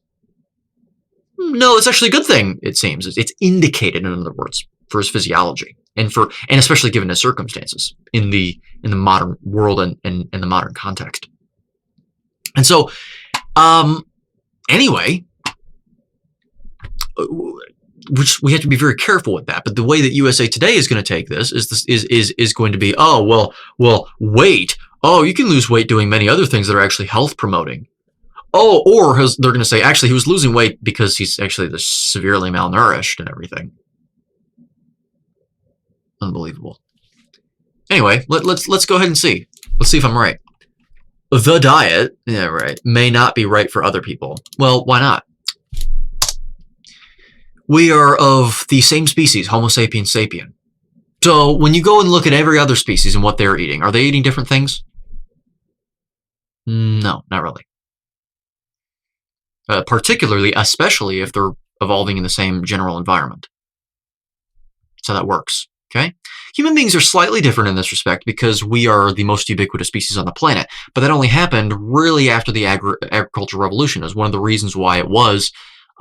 No, it's actually a good thing, it seems. It's indicated, in other words, for his physiology and especially given his circumstances in the modern world and the modern context. And so, anyway, which we have to be very careful with that. But the way that USA Today is going to take this is going to be, well, weight. Oh, you can lose weight doing many other things that are actually health promoting. Oh, or they're going to say, actually, he was losing weight because he's actually severely malnourished and everything. Unbelievable. Anyway, let's go ahead and see. Let's see if I'm right. The diet, yeah, right, may not be right for other people. Well, why not? We are of the same species, Homo sapiens sapien. So when you go and look at every other species and what they're eating, are they eating different things? No, not really. Especially if they're evolving in the same general environment. That's how that works, okay? Human beings are slightly different in this respect because we are the most ubiquitous species on the planet, but that only happened really after the agricultural revolution. It was one of the reasons why it was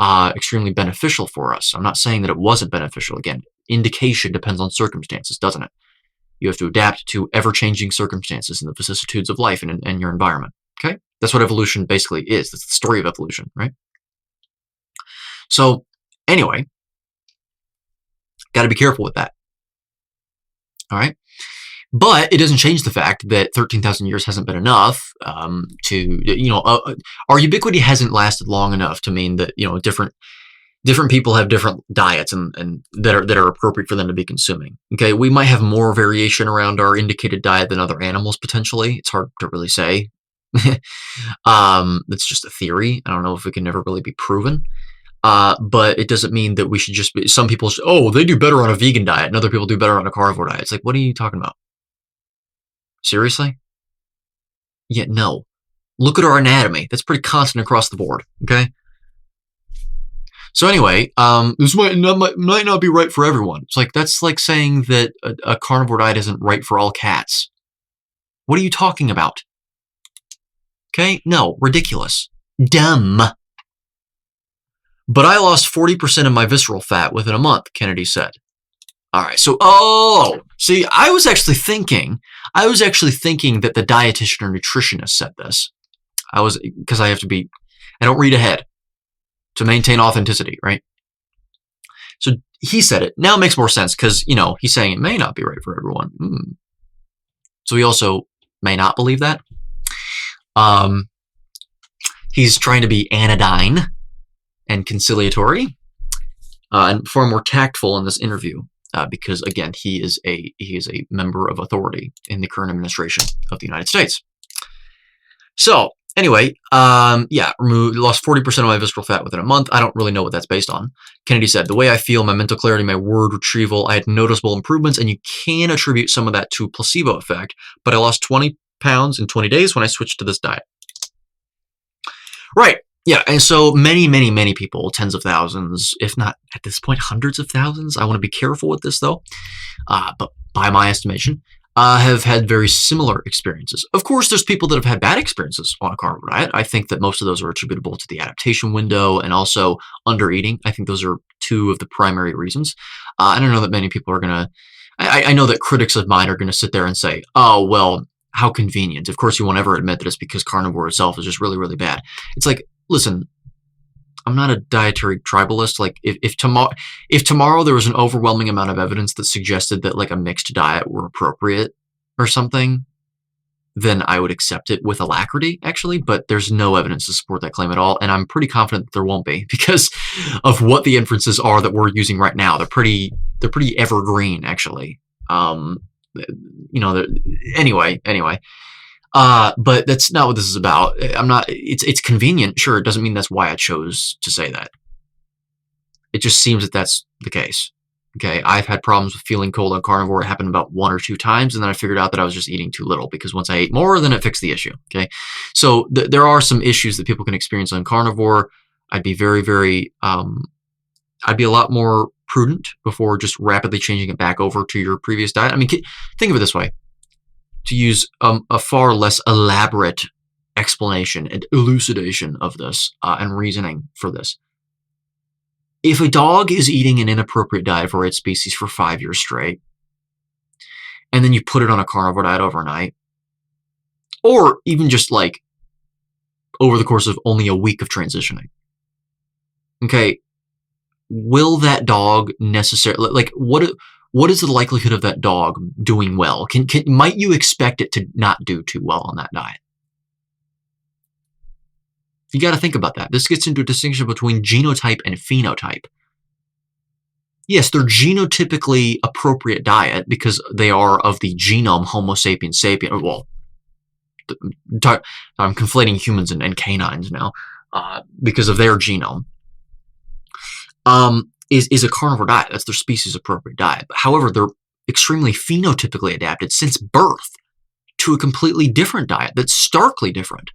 extremely beneficial for us. I'm not saying that it wasn't beneficial. Again, indication depends on circumstances, doesn't it? You have to adapt to ever-changing circumstances and the vicissitudes of life and your environment, okay? That's what evolution basically is. That's the story of evolution, right? So, anyway, got to be careful with that. All right, but it doesn't change the fact that 13,000 years hasn't been enough our ubiquity hasn't lasted long enough to mean that different people have different diets and that are appropriate for them to be consuming. Okay, we might have more variation around our indicated diet than other animals potentially. It's hard to really say. It's just a theory. I don't know if it can ever really be proven. But it doesn't mean that we should just be, some people, they do better on a vegan diet and other people do better on a carnivore diet. It's like, what are you talking about? Seriously? Yeah, no. Look at our anatomy. That's pretty constant across the board, okay? So anyway, this might not be right for everyone. It's like, that's like saying that a carnivore diet isn't right for all cats. What are you talking about? Okay? No, ridiculous. Dumb. But I lost 40% of my visceral fat within a month, Kennedy said. All right, so, see, I was actually thinking that the dietitian or nutritionist said this. Because I don't read ahead to maintain authenticity, right? So he said it. Now it makes more sense because, he's saying it may not be right for everyone. So he also may not believe that. He's trying to be anodyne and conciliatory, and far more tactful in this interview, because again, he is a member of authority in the current administration of the United States. So anyway, lost 40% of my visceral fat within a month. I don't really know what that's based on. Kennedy said, the way I feel, my mental clarity, my word retrieval, I had noticeable improvements, and you can attribute some of that to placebo effect, but I lost 20 pounds in 20 days when I switched to this diet. Right. Yeah, and so many people, tens of thousands, if not at this point hundreds of thousands. I want to be careful with this though, but by my estimation, have had very similar experiences. Of course, there's people that have had bad experiences on a carnivore diet. I think that most of those are attributable to the adaptation window and also undereating. I think those are two of the primary reasons. I don't know that many people are gonna. I know that critics of mine are going to sit there and say, "Oh, well, how convenient." Of course, you won't ever admit that it's because carnivore itself is just really bad. It's like, listen, I'm not a dietary tribalist. Like if tomorrow there was an overwhelming amount of evidence that suggested that like a mixed diet were appropriate or something, then I would accept it with alacrity, actually. But there's no evidence to support that claim at all, and I'm pretty confident that there won't be because of what the inferences are that we're using right now. They're pretty evergreen, actually. You know, anyway. But that's not what this is about. I'm not. It's convenient, sure. It doesn't mean that's why I chose to say that. It just seems that that's the case. Okay, I've had problems with feeling cold on carnivore. It happened about 1 or 2 times, and then I figured out that I was just eating too little because once I ate more, then it fixed the issue. Okay, so there are some issues that people can experience on carnivore. I'd be I'd be a lot more prudent before just rapidly changing it back over to your previous diet. I mean, think of it this way: to use a far less elaborate explanation and elucidation of this and reasoning for this. If a dog is eating an inappropriate diet for its species for 5 years straight, and then you put it on a carnivore diet overnight, or even just like over the course of only a week of transitioning, okay, will that dog necessarily, like, what is the likelihood of that dog doing well? Might you expect it to not do too well on that diet? You got to think about that. This gets into a distinction between genotype and phenotype. Yes, they're genotypically appropriate diet because they are of the genome Homo sapiens sapiens. Well, I'm conflating humans and canines now because of their genome. Is a carnivore diet. That's their species appropriate diet. But however, they're extremely phenotypically adapted since birth to a completely different diet that's starkly different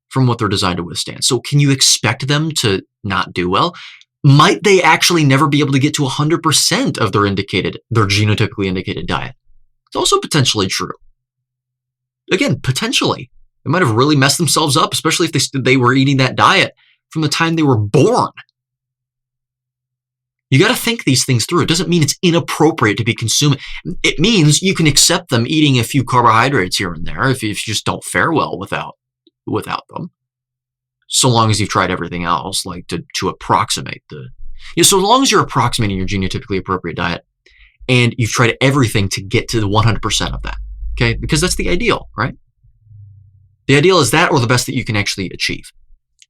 from what they're designed to withstand. So can you expect them to not do well? Might they actually never be able to get to 100% of their genotypically indicated diet? It's also potentially true. Again, potentially. They might have really messed themselves up, especially if they were eating that diet from the time they were born. You got to think these things through. It doesn't mean it's inappropriate to be consuming. It means you can accept them eating a few carbohydrates here and there if you just don't fare well without them. So long as you've tried everything else, like to approximate so long as you're approximating your genotypically appropriate diet and you've tried everything to get to the 100% of that, okay? Because that's the ideal, right? The ideal is that or the best that you can actually achieve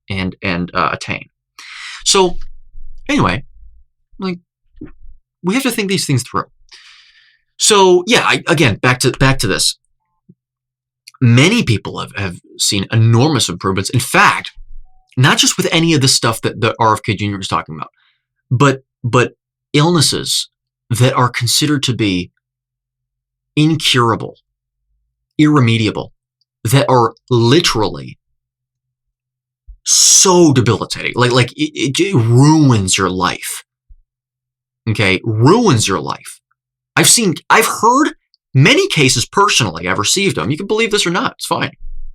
and attain. So anyway, like we have to think these things through. So yeah, again, back to this. Many people have seen enormous improvements. In fact, not just with any of the stuff that the RFK Jr. was talking about, but illnesses that are considered to be incurable, irremediable, that are literally so debilitating, like it ruins your life. Okay, ruins your life. I've heard many cases personally. I've received them. You can believe this or not. It's fine.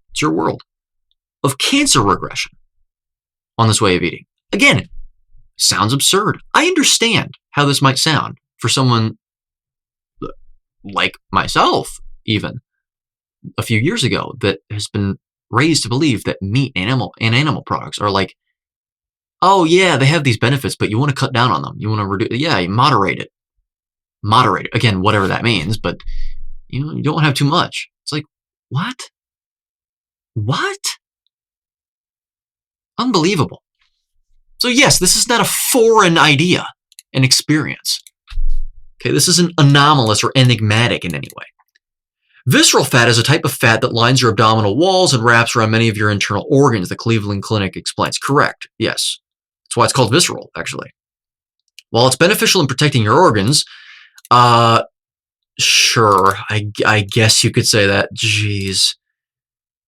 It's your world. Of cancer regression on this way of eating. Again, sounds absurd. I understand how this might sound for someone like myself, even a few years ago, that has been raised to believe that meat and animal products are like, oh yeah, they have these benefits, but you want to cut down on them. You want to reduce, you moderate it. Moderate it. Again, whatever that means, but you don't have too much. It's like, what? Unbelievable. So yes, this is not a foreign idea and experience. Okay, this isn't anomalous or enigmatic in any way. Visceral fat is a type of fat that lines your abdominal walls and wraps around many of your internal organs, the Cleveland Clinic explains. Correct, yes. That's why it's called visceral, actually. While it's beneficial in protecting your organs, sure, I guess you could say that. Jeez.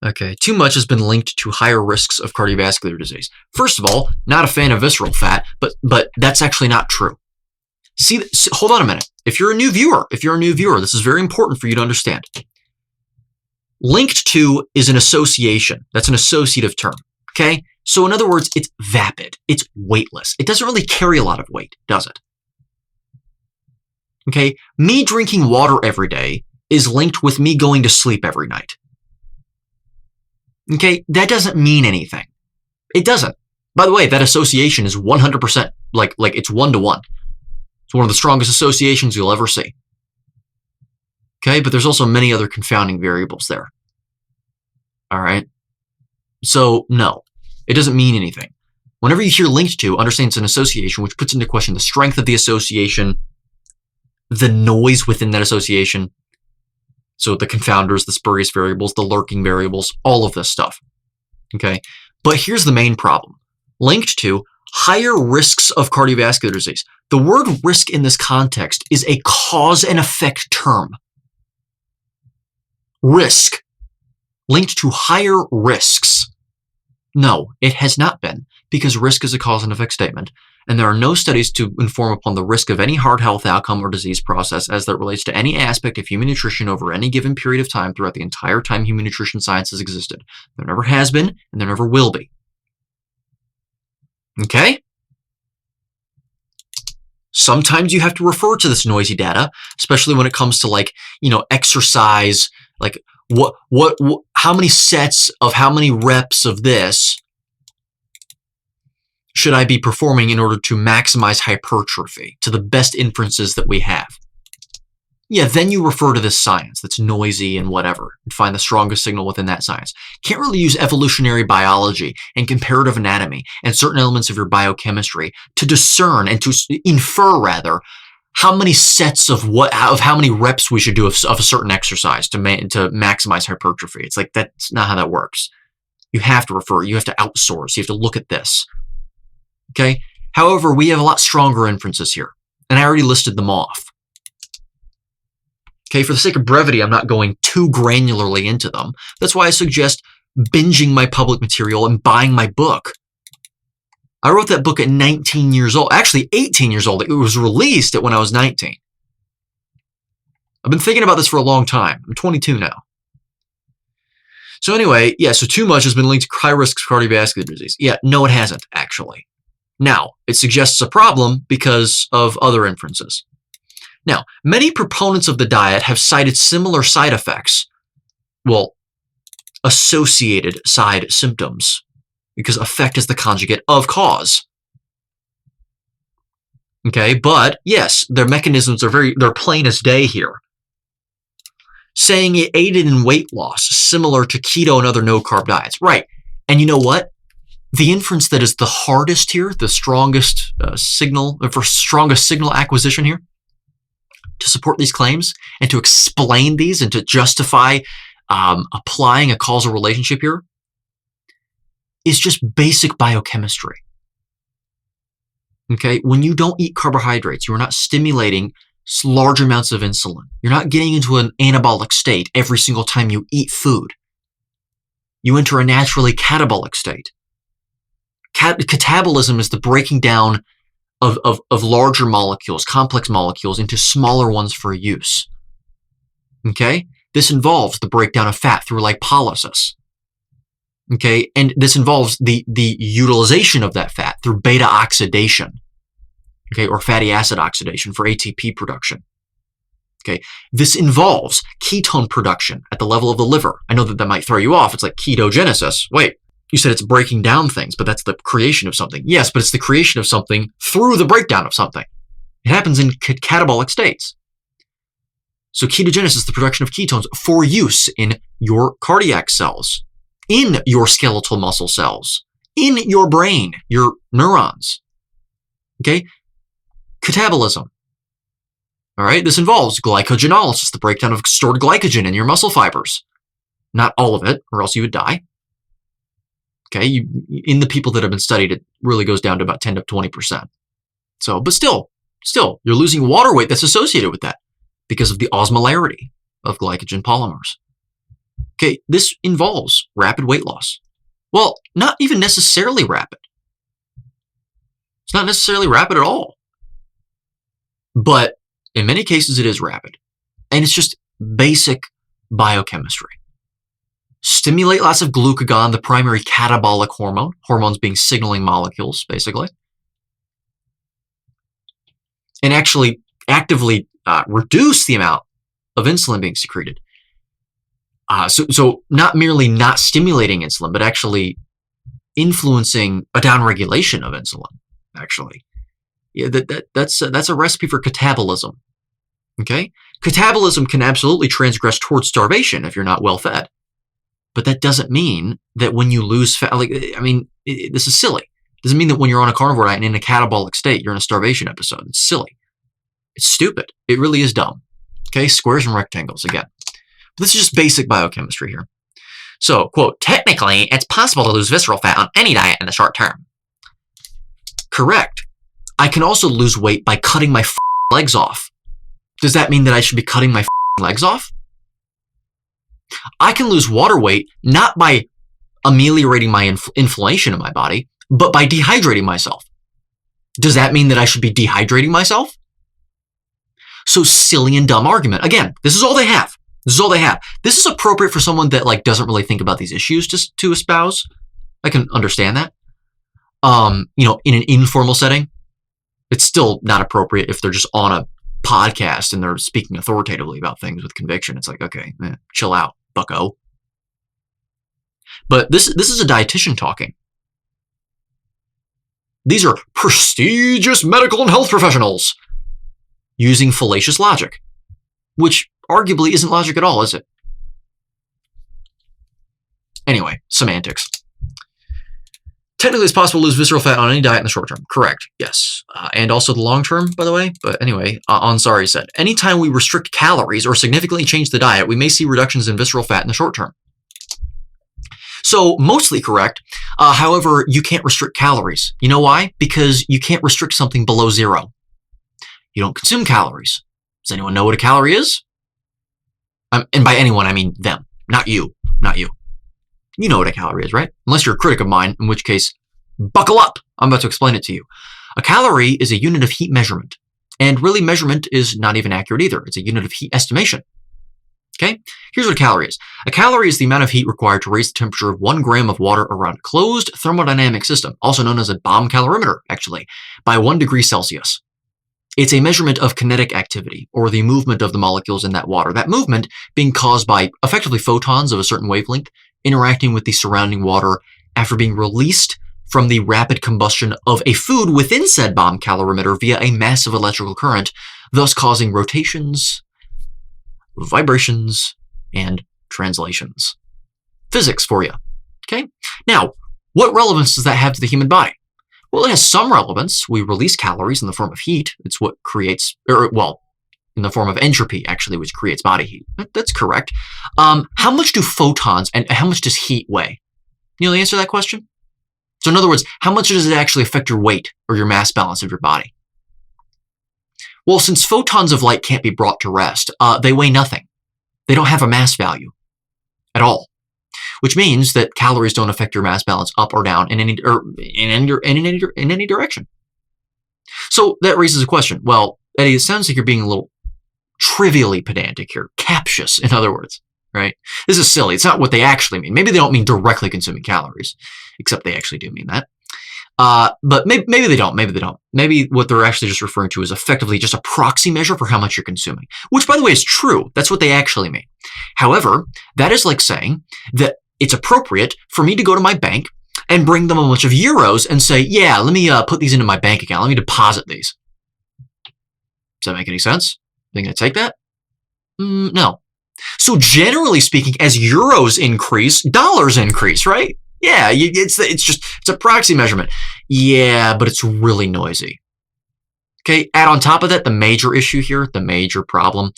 Okay, too much has been linked to higher risks of cardiovascular disease. First of all, not a fan of visceral fat, but that's actually not true. See, hold on a minute. If you're a new viewer, this is very important for you to understand. Linked to is an association. That's an associative term. Okay? So in other words, it's vapid. It's weightless. It doesn't really carry a lot of weight, does it? Okay? Me drinking water every day is linked with me going to sleep every night. Okay? That doesn't mean anything. It doesn't. By the way, that association is 100% like it's 1-to-1. It's one of the strongest associations you'll ever see. Okay? But there's also many other confounding variables there. All right? So, no. It doesn't mean anything. Whenever you hear linked to, understand it's an association, which puts into question the strength of the association, the noise within that association. So the confounders, the spurious variables, the lurking variables, all of this stuff. Okay? But here's the main problem. Linked to higher risks of cardiovascular disease. The word risk in this context is a cause and effect term. Risk. Linked to higher risks. No, it has not been, because risk is a cause and effect statement, and there are no studies to inform upon the risk of any heart health outcome or disease process as that relates to any aspect of human nutrition over any given period of time throughout the entire time human nutrition science has existed. There never has been, and there never will be. Okay? Sometimes you have to refer to this noisy data, especially when it comes to exercise, how many sets of how many reps of this should I be performing in order to maximize hypertrophy to the best inferences that we have? Yeah, then you refer to this science that's noisy and whatever, and find the strongest signal within that science. Can't really use evolutionary biology and comparative anatomy and certain elements of your biochemistry to discern and to infer, rather, how many sets of how many reps we should do of a certain exercise to maximize hypertrophy. It's like, that's not how that works. You have to refer, you have to outsource, you have to look at this. Okay? However, we have a lot stronger inferences here, and I already listed them off. Okay, for the sake of brevity, I'm not going too granularly into them. That's why I suggest binging my public material and buying my book. I wrote that book at 19 years old. Actually, 18 years old. It was released when I was 19. I've been thinking about this for a long time. I'm 22 now. So anyway, yeah, so too much has been linked to high risk of cardiovascular disease. Yeah, no, it hasn't, actually. Now, it suggests a problem because of other inferences. Now, many proponents of the diet have cited similar side effects. Well, associated side symptoms, because effect is the conjugate of cause. Okay, but yes, their mechanisms are they're plain as day here. Saying it aided in weight loss, similar to keto and other no-carb diets. Right, and you know what? The inference that is the hardest here, the strongest signal acquisition here, to support these claims and to explain these and to justify applying a causal relationship here, is just basic biochemistry. Okay, when you don't eat carbohydrates, you're not stimulating large amounts of insulin. You're not getting into an anabolic state every single time you eat food. You enter a naturally catabolic state. Catabolism is the breaking down of larger molecules, complex molecules, into smaller ones for use. Okay? This involves the breakdown of fat through lipolysis. Okay? And this involves the utilization of that fat through beta oxidation. Okay? Or fatty acid oxidation for ATP production. Okay? This involves ketone production at the level of the liver. I know that might throw you off. It's like ketogenesis. Wait. You said it's breaking down things, but that's the creation of something. Yes, but it's the creation of something through the breakdown of something. It happens in catabolic states. So ketogenesis is the production of ketones for use in your cardiac cells, in your skeletal muscle cells, in your brain, your neurons. Okay? Catabolism. All right? This involves glycogenolysis, the breakdown of stored glycogen in your muscle fibers. Not all of it, or else you would die. Okay, in the people that have been studied, it really goes down to about 10 to 20%. So, but still, you're losing water weight that's associated with that because of the osmolarity of glycogen polymers. Okay, this involves rapid weight loss. Well, not even necessarily rapid. It's not necessarily rapid at all. But in many cases, it is rapid. And it's just basic biochemistry. Stimulate lots of glucagon, the primary catabolic hormone, hormones being signaling molecules, basically. And actually actively reduce the amount of insulin being secreted. So not merely not stimulating insulin, but actually influencing a downregulation of insulin, actually. Yeah, that's a recipe for catabolism. Okay? Catabolism can absolutely transgress towards starvation if you're not well fed. But that doesn't mean that when you lose fat, this is silly. It doesn't mean that when you're on a carnivore diet and in a catabolic state, you're in a starvation episode. It's silly. It's stupid. It really is dumb. Okay? Squares and rectangles again. But this is just basic biochemistry here. So, quote, technically, it's possible to lose visceral fat on any diet in the short term. Correct. I can also lose weight by cutting my legs off. Does that mean that I should be cutting my legs off? I can lose water weight not by ameliorating my inflammation in my body, but by dehydrating myself. Does that mean that I should be dehydrating myself? So silly and dumb argument. Again, this is all they have. This is all they have. This is appropriate for someone that doesn't really think about these issues to espouse. I can understand that. In an informal setting, it's still not appropriate if they're just on a podcast and they're speaking authoritatively about things with conviction. It's like, okay, chill out, bucko. But this is a dietitian talking. These are prestigious medical and health professionals using fallacious logic, which arguably isn't logic at all, is it? Anyway, semantics. Technically, it's possible to lose visceral fat on any diet in the short term. Correct, yes. And also the long term, by the way. But anyway, Ansari said, anytime we restrict calories or significantly change the diet, we may see reductions in visceral fat in the short term. So, mostly correct. However, you can't restrict calories. You know why? Because you can't restrict something below zero. You don't consume calories. Does anyone know what a calorie is? And by anyone, I mean them. Not you. Not you. You know what a calorie is, right? Unless you're a critic of mine, in which case, buckle up. I'm about to explain it to you. A calorie is a unit of heat measurement. And really, measurement is not even accurate either. It's a unit of heat estimation. Okay? Here's what a calorie is. A calorie is the amount of heat required to raise the temperature of 1 gram of water around a closed thermodynamic system, also known as a bomb calorimeter, actually, by 1 degree Celsius. It's a measurement of kinetic activity, or the movement of the molecules in that water. That movement being caused by, effectively, photons of a certain wavelength interacting with the surrounding water after being released from the rapid combustion of a food within said bomb calorimeter via a massive electrical current, thus causing rotations, vibrations, and translations. Physics for you. Okay? Now, what relevance does that have to the human body? Well, it has some relevance. We release calories in the form of heat. It's what creates, in the form of entropy, actually, which creates body heat. That's correct. How much do photons and how much does heat weigh? You know the answer to that question? So in other words, how much does it actually affect your weight or your mass balance of your body? Well, since photons of light can't be brought to rest, they weigh nothing. They don't have a mass value at all, which means that calories don't affect your mass balance up or down in any direction. So that raises a question. Well, Eddie, it sounds like you're being a little trivially pedantic here, captious, in other words, right? This is silly. It's not what they actually mean. Maybe they don't mean directly consuming calories, except they actually do mean that. But maybe they don't. Maybe they don't. Maybe what they're actually just referring to is effectively just a proxy measure for how much you're consuming, which, by the way, is true. That's what they actually mean. However, that is like saying that it's appropriate for me to go to my bank and bring them a bunch of euros and say, yeah, let me put these into my bank account. Let me deposit these. Does that make any sense? Are they going to take that? No. So generally speaking, as euros increase, dollars increase, right? Yeah, it's a proxy measurement. Yeah, but it's really noisy. Okay, add on top of that, the major issue here, the major problem,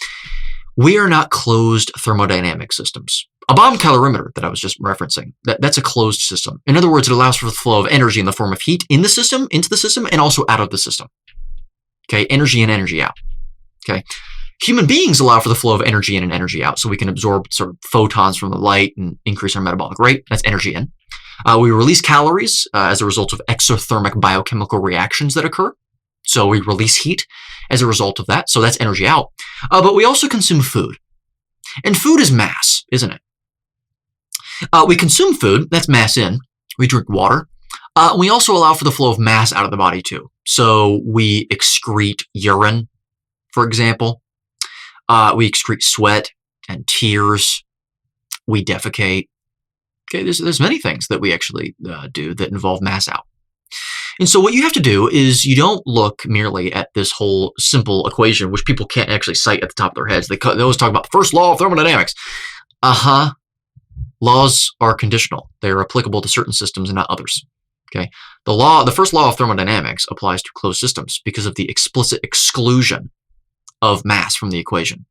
we are not closed thermodynamic systems. A bomb calorimeter that I was just referencing, that's a closed system. In other words, it allows for the flow of energy in the form of heat in the system, into the system, and also out of the system. Okay, energy in, energy out. Okay, Human beings allow for the flow of energy in and energy out, so we can absorb sort of photons from the light and increase our metabolic rate. That's energy in. We release calories as a result of exothermic biochemical reactions that occur. So we release heat as a result of that. So that's energy out. But we also consume food. And food is mass, isn't it? We consume food. That's mass in. We drink water. We also allow for the flow of mass out of the body too. So we excrete urine, for example. We excrete sweat and tears. We defecate. Okay, there's many things that we actually do that involve mass out. And so what you have to do is you don't look merely at this whole simple equation, which people can't actually cite at the top of their heads. They always talk about the first law of thermodynamics. Laws are conditional. They are applicable to certain systems and not others. Okay, the first law of thermodynamics applies to closed systems because of the explicit exclusion of mass from the equation.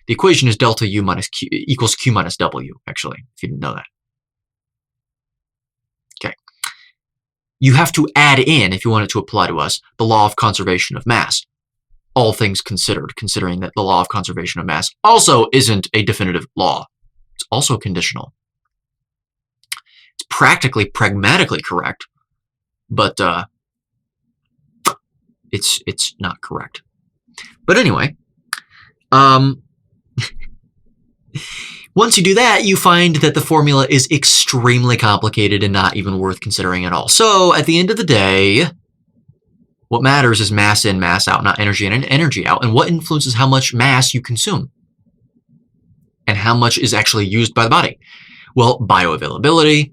The equation is delta U minus Q equals Q minus W, actually, if you didn't know that. Okay. You have to add in, if you want it to apply to us, the law of conservation of mass. All things considered, considering that the law of conservation of mass also isn't a definitive law. It's also conditional. It's practically, pragmatically correct, but it's not correct. But anyway, once you do that, you find that the formula is extremely complicated and not even worth considering at all. So at the end of the day, what matters is mass in, mass out, not energy in and energy out. And what influences how much mass you consume and how much is actually used by the body? Well, bioavailability,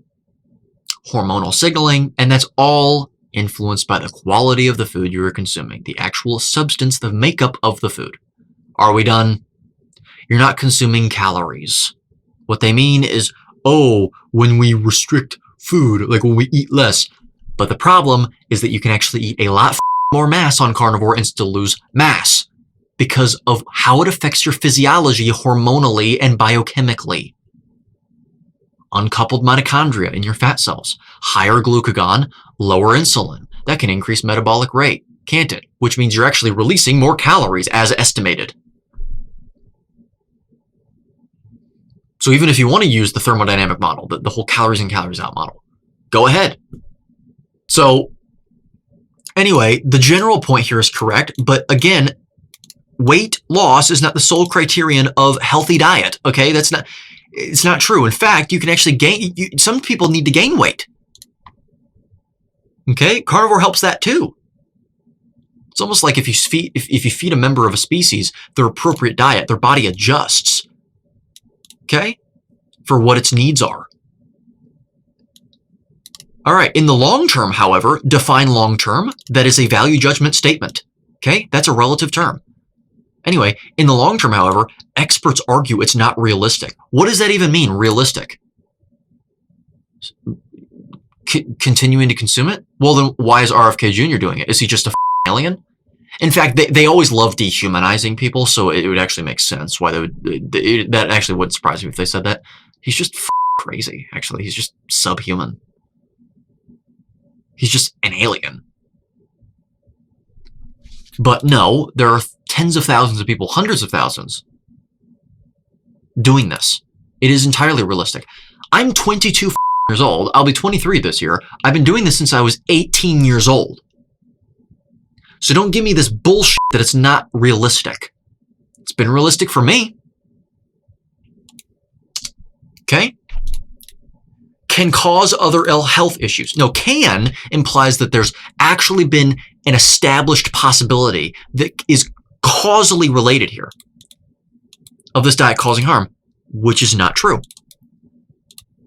hormonal signaling, and that's all influenced by the quality of the food you are consuming, the actual substance, the makeup of the food. Are we done? You're not consuming calories. What they mean is, oh, when we restrict food, like when we eat less. But the problem is that you can actually eat a lot more mass on carnivore and still lose mass because of how it affects your physiology hormonally and biochemically. Uncoupled mitochondria in your fat cells, higher glucagon, lower insulin. That can increase metabolic rate, can't it? Which means you're actually releasing more calories as estimated. So even if you want to use the thermodynamic model, the whole calories in, calories out model, go ahead. So anyway, the general point here is correct, but again, weight loss is not the sole criterion of healthy diet, okay? It's not true. In fact, you can actually some people need to gain weight. Okay, carnivore helps that too. It's almost like if you feed a member of a species their appropriate diet, their body adjusts. Okay, for what its needs are. All right, in the long term, however, define long term. That is a value judgment statement. Okay, that's a relative term. Anyway, in the long term, however, experts argue it's not realistic. What does that even mean, realistic? Continuing to consume it? Well, then why is RFK Jr. doing it? Is he just a alien? In fact, they always love dehumanizing people, so it would actually make sense why they would. That actually wouldn't surprise me if they said that. He's just crazy, actually. He's just subhuman. He's just an alien. But no, there are tens of thousands of people, hundreds of thousands, doing this. It is entirely realistic. I'm 22 years old. I'll be 23 this year. I've been doing this since I was 18 years old. So don't give me this bullshit that it's not realistic. It's been realistic for me. Okay? Can cause other ill health issues. No, can implies that there's actually been an established possibility that is causally related here of this diet causing harm, which is not true.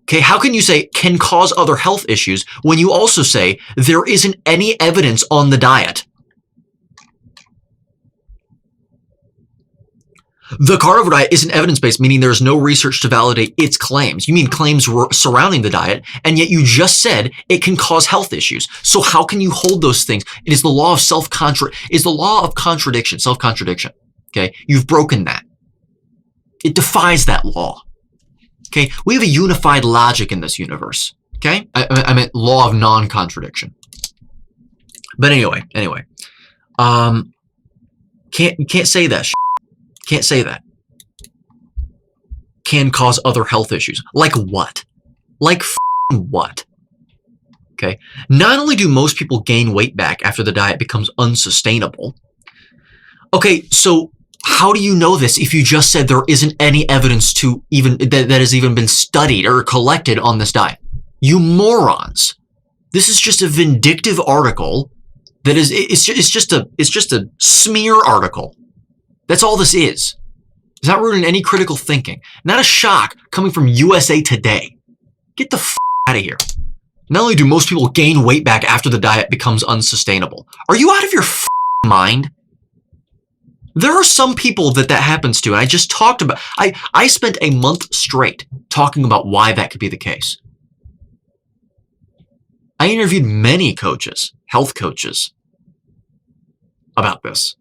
Okay, how can you say can cause other health issues when you also say there isn't any evidence on the diet? The carnivore diet isn't evidence-based, meaning there's no research to validate its claims. You mean claims surrounding the diet, and yet you just said it can cause health issues. So how can you hold those things? It is the law of contradiction, self-contradiction. Okay, you've broken that. It defies that law. Okay, we have a unified logic in this universe. Okay, I meant law of non-contradiction. But anyway, you can't say that shit. Can't say that. Can cause other health issues. Like what? Like what? Okay. Not only do most people gain weight back after the diet becomes unsustainable. Okay, so how do you know this if you just said there isn't any evidence to even that has even been studied or collected on this diet? You morons. This is just a vindictive article that is it's just a smear article. That's all this is. It's not rooted in any critical thinking. Not a shock coming from USA Today. Get the out of here. Not only do most people gain weight back after the diet becomes unsustainable. Are you out of your mind? There are some people that happens to, and I just talked about, I spent a month straight talking about why that could be the case. I interviewed many coaches, health coaches, about this.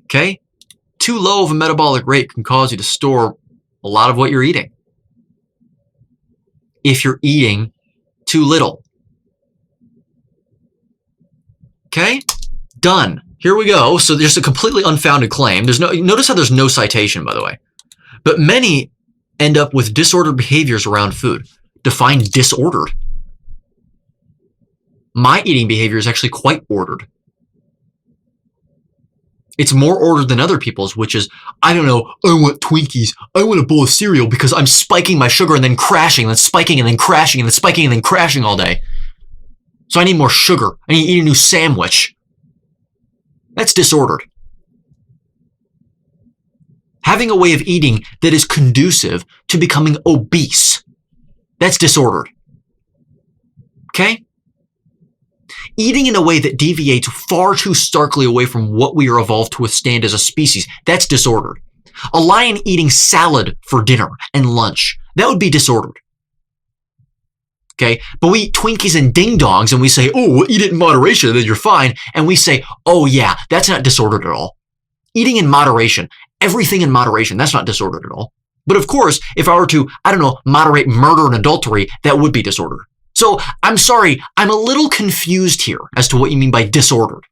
Okay? Too low of a metabolic rate can cause you to store a lot of what you're eating. If you're eating too little. Okay? Done. Here we go. So there's a completely unfounded claim. Notice how there's no citation, by the way. But many end up with disordered behaviors around food. Define disordered. My eating behavior is actually quite ordered. It's more ordered than other people's, which is, I don't know, I want Twinkies. I want a bowl of cereal because I'm spiking my sugar and then crashing, and then spiking and then crashing and then spiking and then crashing all day. So I need more sugar. I need to eat a new sandwich. That's disordered. Having a way of eating that is conducive to becoming obese. That's disordered. Okay? Eating in a way that deviates far too starkly away from what we are evolved to withstand as a species, that's disordered. A lion eating salad for dinner and lunch, that would be disordered. Okay? But we eat Twinkies and Ding Dongs and we say, oh, we'll eat it in moderation, then you're fine. And we say, oh yeah, that's not disordered at all. Eating in moderation, everything in moderation, that's not disordered at all. But of course, if I were to, I don't know, moderate murder and adultery, that would be disordered. So, I'm sorry, I'm a little confused here as to what you mean by disordered.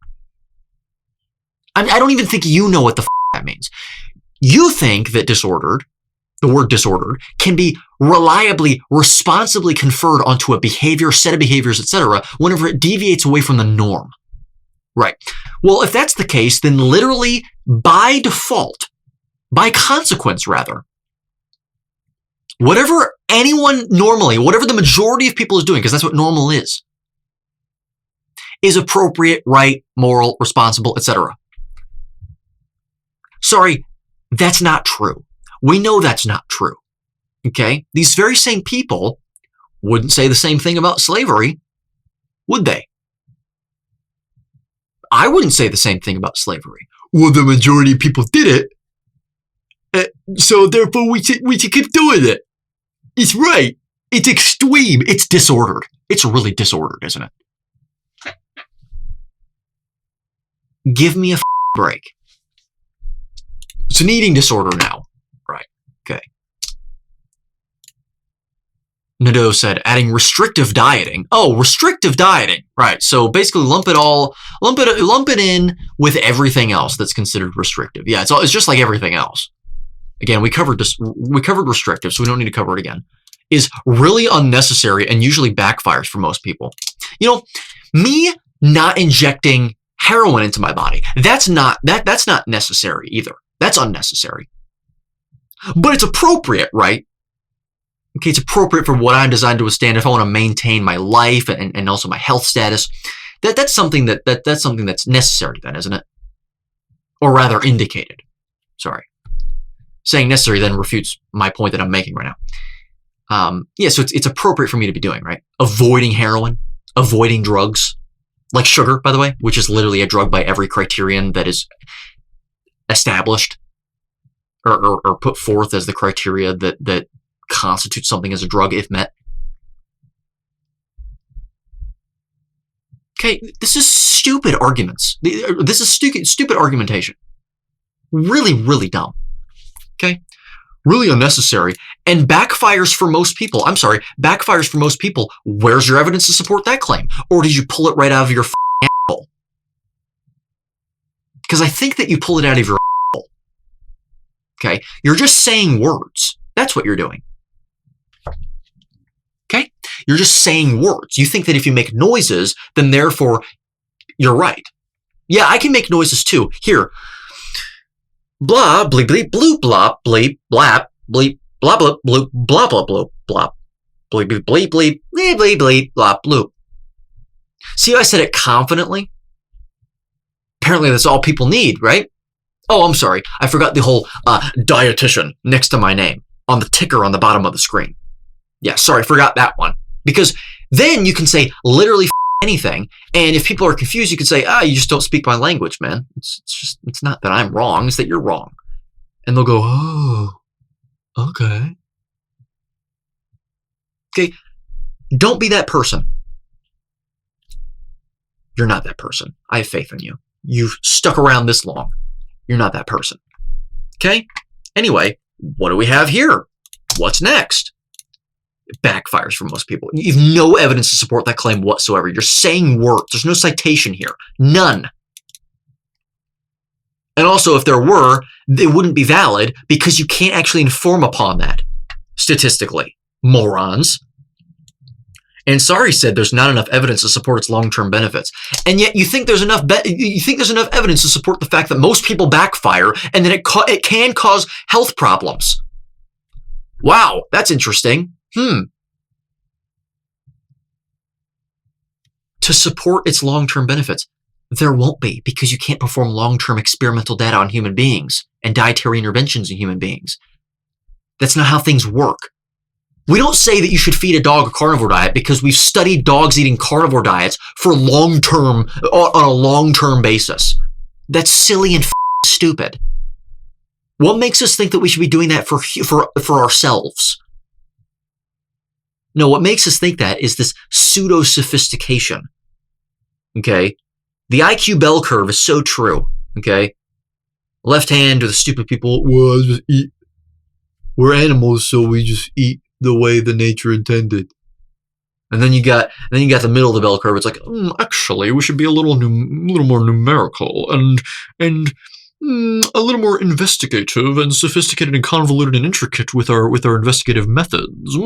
I don't even think you know what the that means. You think that disordered, the word disordered, can be reliably, responsibly conferred onto a behavior, set of behaviors, etc., whenever it deviates away from the norm. Right. Well, if that's the case, then literally, by default, by consequence rather, whatever anyone normally, whatever the majority of people is doing, because that's what normal is appropriate, right, moral, responsible, etc. Sorry, that's not true. We know that's not true. Okay? These very same people wouldn't say the same thing about slavery, would they? I wouldn't say the same thing about slavery. Well, the majority of people did it, so therefore we should keep doing it. It's right. It's extreme. It's disordered. It's really disordered, isn't it? Give me a break. It's an eating disorder now. Right. Okay. Nadeau said, adding restrictive dieting. Oh, restrictive dieting. Right. So basically lump it in with everything else that's considered restrictive. Yeah, it's just like everything else. Again, we covered restrictive, so we don't need to cover it again. Is really unnecessary and usually backfires for most people. You know, me not injecting heroin into my body, that's not necessary either. That's unnecessary. But it's appropriate, right? Okay, it's appropriate for what I'm designed to withstand if I want to maintain my life and also my health status. That's something that's necessary then, isn't it? Or rather indicated. Sorry. Saying necessary then refutes my point that I'm making right now. Yeah, so it's appropriate for me to be doing, right? Avoiding heroin, avoiding drugs, like sugar, by the way, which is literally a drug by every criterion that is established or put forth as the criteria that constitutes something as a drug if met. Okay, this is stupid arguments. This is stupid argumentation. Really, really dumb. Okay? Really unnecessary and backfires for most people. I'm sorry, backfires for most people. Where's your evidence to support that claim? Or did you pull it right out of your asshole? Because I think that you pull it out of your asshole. Okay? You're just saying words. That's what you're doing. Okay? You're just saying words. You think that if you make noises, then therefore you're right. Yeah, I can make noises too. Here. Blah, bleep, bleep, bloop, blah, bleep, blap, bleep, blah, blah, bloop, blah, blah, bloop, blah, bleep, bleep, bleep, bleep, bleep, bleep, bleep, blah, bloop. See how I said it confidently? Apparently that's all people need, right? Oh, I'm sorry. I forgot the whole dietitian next to my name on the ticker on the bottom of the screen. Yeah, sorry, forgot that one. Because then you can say literally anything, and if people are confused, you can say, you just don't speak my language, man. It's not that I'm wrong, it's that you're wrong. And they'll go, oh, okay. Okay, don't be that person. You're not that person. I have faith in you. You've stuck around this long. You're not that person. Okay? Anyway, what do we have here? What's next? It backfires for most people. You have no evidence to support that claim whatsoever. You're saying words. There's no citation here. None. And also, if there were, they wouldn't be valid because you can't actually inform upon that statistically. Morons. And Sari said there's not enough evidence to support its long-term benefits. And yet you think there's enough evidence to support the fact that most people backfire and that it can cause health problems. Wow, that's interesting. To support its long-term benefits, there won't be, because you can't perform long-term experimental data on human beings and dietary interventions in human beings. That's not how things work. We don't say that you should feed a dog a carnivore diet because we've studied dogs eating carnivore diets for on a long-term basis. That's silly and stupid. What makes us think that we should be doing that for ourselves? No, what makes us think that is this pseudo-sophistication. Okay? The IQ bell curve is so true. Okay? Left hand to the stupid people, well, I just eat. We're animals, so we just eat the way the nature intended. And then you got the middle of the bell curve. It's like, actually, we should be a little more numerical and a little more investigative and sophisticated and convoluted and intricate with our investigative methods.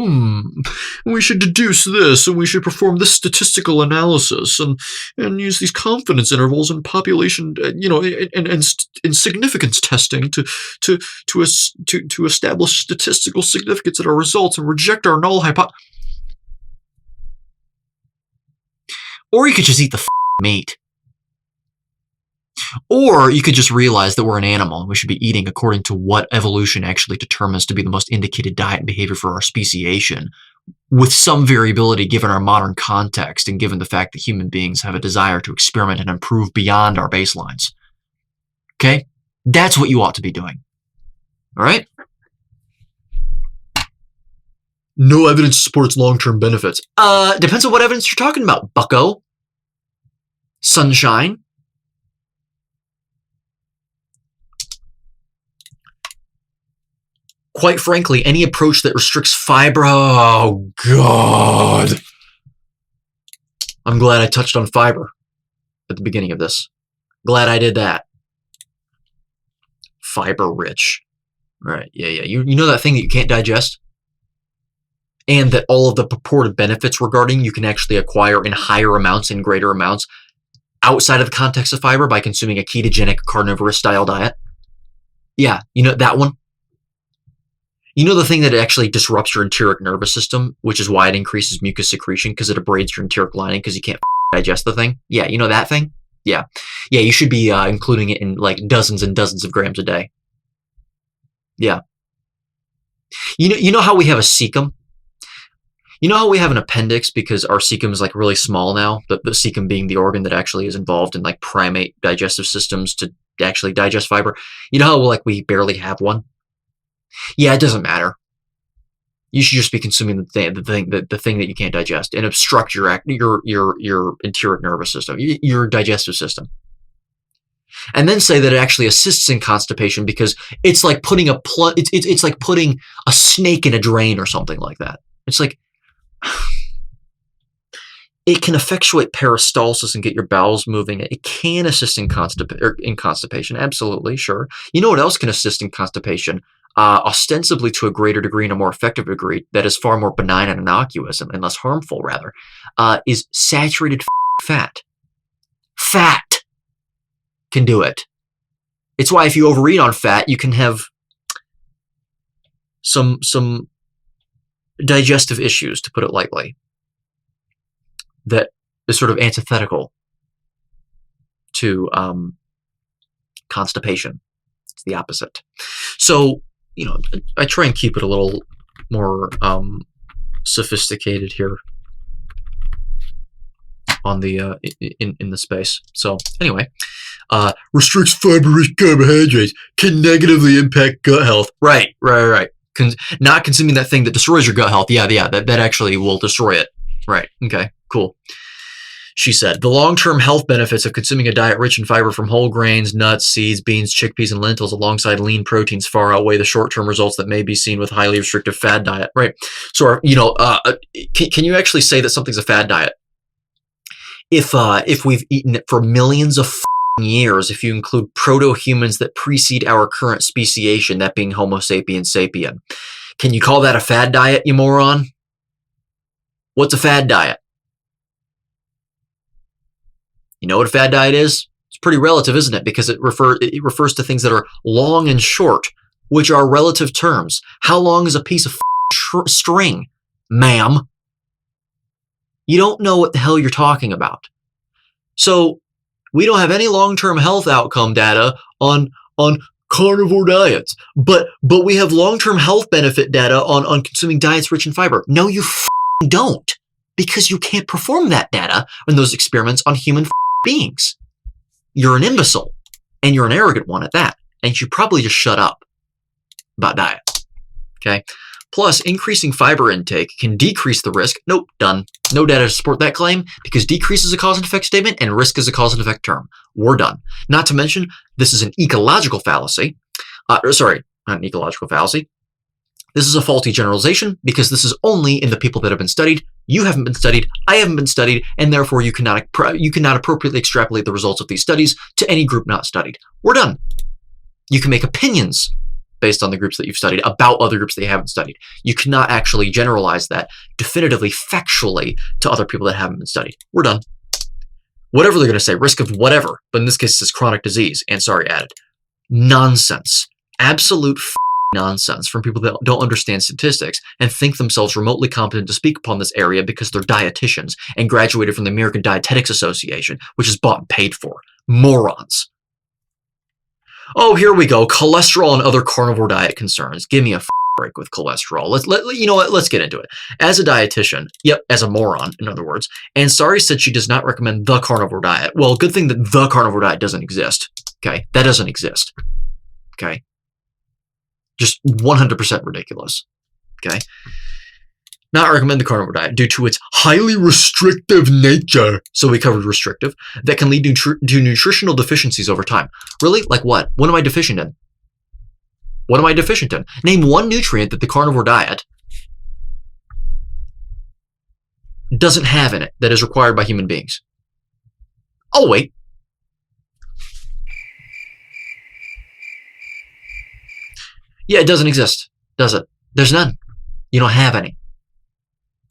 We should deduce this, and we should perform this statistical analysis, and use these confidence intervals and population, and significance testing to establish statistical significance in our results and reject our null hypothesis. Or you could just eat the meat. Or you could just realize that we're an animal and we should be eating according to what evolution actually determines to be the most indicated diet and behavior for our speciation, with some variability given our modern context and given the fact that human beings have a desire to experiment and improve beyond our baselines. Okay? That's what you ought to be doing. All right? No evidence supports long-term benefits. Depends on what evidence you're talking about, bucko. Sunshine. Quite frankly, any approach that restricts fiber, oh God. I'm glad I touched on fiber at the beginning of this. Glad I did that. Fiber rich. Right, yeah. You know that thing that you can't digest? And that all of the purported benefits regarding you can actually acquire in higher amounts, in greater amounts, outside of the context of fiber by consuming a ketogenic carnivorous style diet? Yeah, you know that one? You know the thing that actually disrupts your enteric nervous system, which is why it increases mucus secretion because it abrades your enteric lining because you can't digest the thing? Yeah, you know that thing? Yeah, you should be including it in like dozens and dozens of grams a day. Yeah. You know how we have a cecum? You know how we have an appendix because our cecum is like really small now? The cecum being the organ that actually is involved in like primate digestive systems to actually digest fiber. You know how like we barely have one? Yeah, it doesn't matter. You should just be consuming the thing that you can't digest and obstruct your enteric nervous system, your digestive system. And then say that it actually assists in constipation because it's like putting it's like putting a snake in a drain or something like that. It's like It can effectuate peristalsis and get your bowels moving. It can assist in constipation. Absolutely, sure. You know what else can assist in constipation? Ostensibly to a greater degree and a more effective degree that is far more benign and innocuous and less harmful, rather, is saturated fat. Fat can do it. It's why if you overeat on fat, you can have some digestive issues, to put it lightly, that is sort of antithetical to constipation. It's the opposite. So, I try and keep it a little more sophisticated here on the in the space. So anyway, restricts fiber-rich carbohydrates, can negatively impact gut health. Right. Not consuming that thing that destroys your gut health. Yeah, that actually will destroy it. Right. Okay, cool. She said, the long-term health benefits of consuming a diet rich in fiber from whole grains, nuts, seeds, beans, chickpeas, and lentils alongside lean proteins far outweigh the short-term results that may be seen with highly restrictive fad diet. Right. So, can you actually say that something's a fad diet? If we've eaten it for millions of years, if you include proto-humans that precede our current speciation, that being Homo sapiens sapien, can you call that a fad diet, you moron? What's a fad diet? You know what a fad diet is? It's pretty relative, isn't it? Because it refers to things that are long and short, which are relative terms. How long is a piece of string, ma'am? You don't know what the hell you're talking about. So we don't have any long-term health outcome data on carnivore diets, but we have long-term health benefit data on consuming diets rich in fiber. No, you don't, because you can't perform that data in those experiments on human beings. You're an imbecile, and you're an arrogant one at that, and you should probably just shut up about diet. Okay. Plus, increasing fiber intake can decrease the risk. Nope, done. No data to support that claim, because decrease is a cause and effect statement and risk is a cause and effect term. We're done. Not to mention, this is an ecological fallacy. Sorry, not an ecological fallacy. This is a faulty generalization, because this is only in the people that have been studied. You haven't been studied, I haven't been studied, and therefore you cannot appropriately extrapolate the results of these studies to any group not studied. We're done. You can make opinions based on the groups that you've studied about other groups that you haven't studied. You cannot actually generalize that definitively, factually, to other people that haven't been studied. We're done. Whatever they're going to say, risk of whatever, but in this case it's chronic disease, and sorry added. Nonsense. Absolute nonsense from people that don't understand statistics and think themselves remotely competent to speak upon this area because they're dietitians and graduated from the American Dietetics Association, which is bought and paid for. Morons. Oh, here we go. Cholesterol and other carnivore diet concerns. Give me a break with cholesterol. You know what? Let's get into it. As a dietitian, yep, as a moron, in other words, Ansari said she does not recommend the carnivore diet. Well, good thing that the carnivore diet doesn't exist. Okay, that doesn't exist. Okay, just 100% ridiculous. Okay, not recommend the carnivore diet due to its highly restrictive nature. So we covered restrictive. That can lead to nutritional deficiencies over time. Really? Like what? What am I deficient in? What am I deficient in? Name one nutrient that the carnivore diet doesn't have in it that is required by human beings. Oh, wait. Yeah, it doesn't exist, does it? There's none. You don't have any.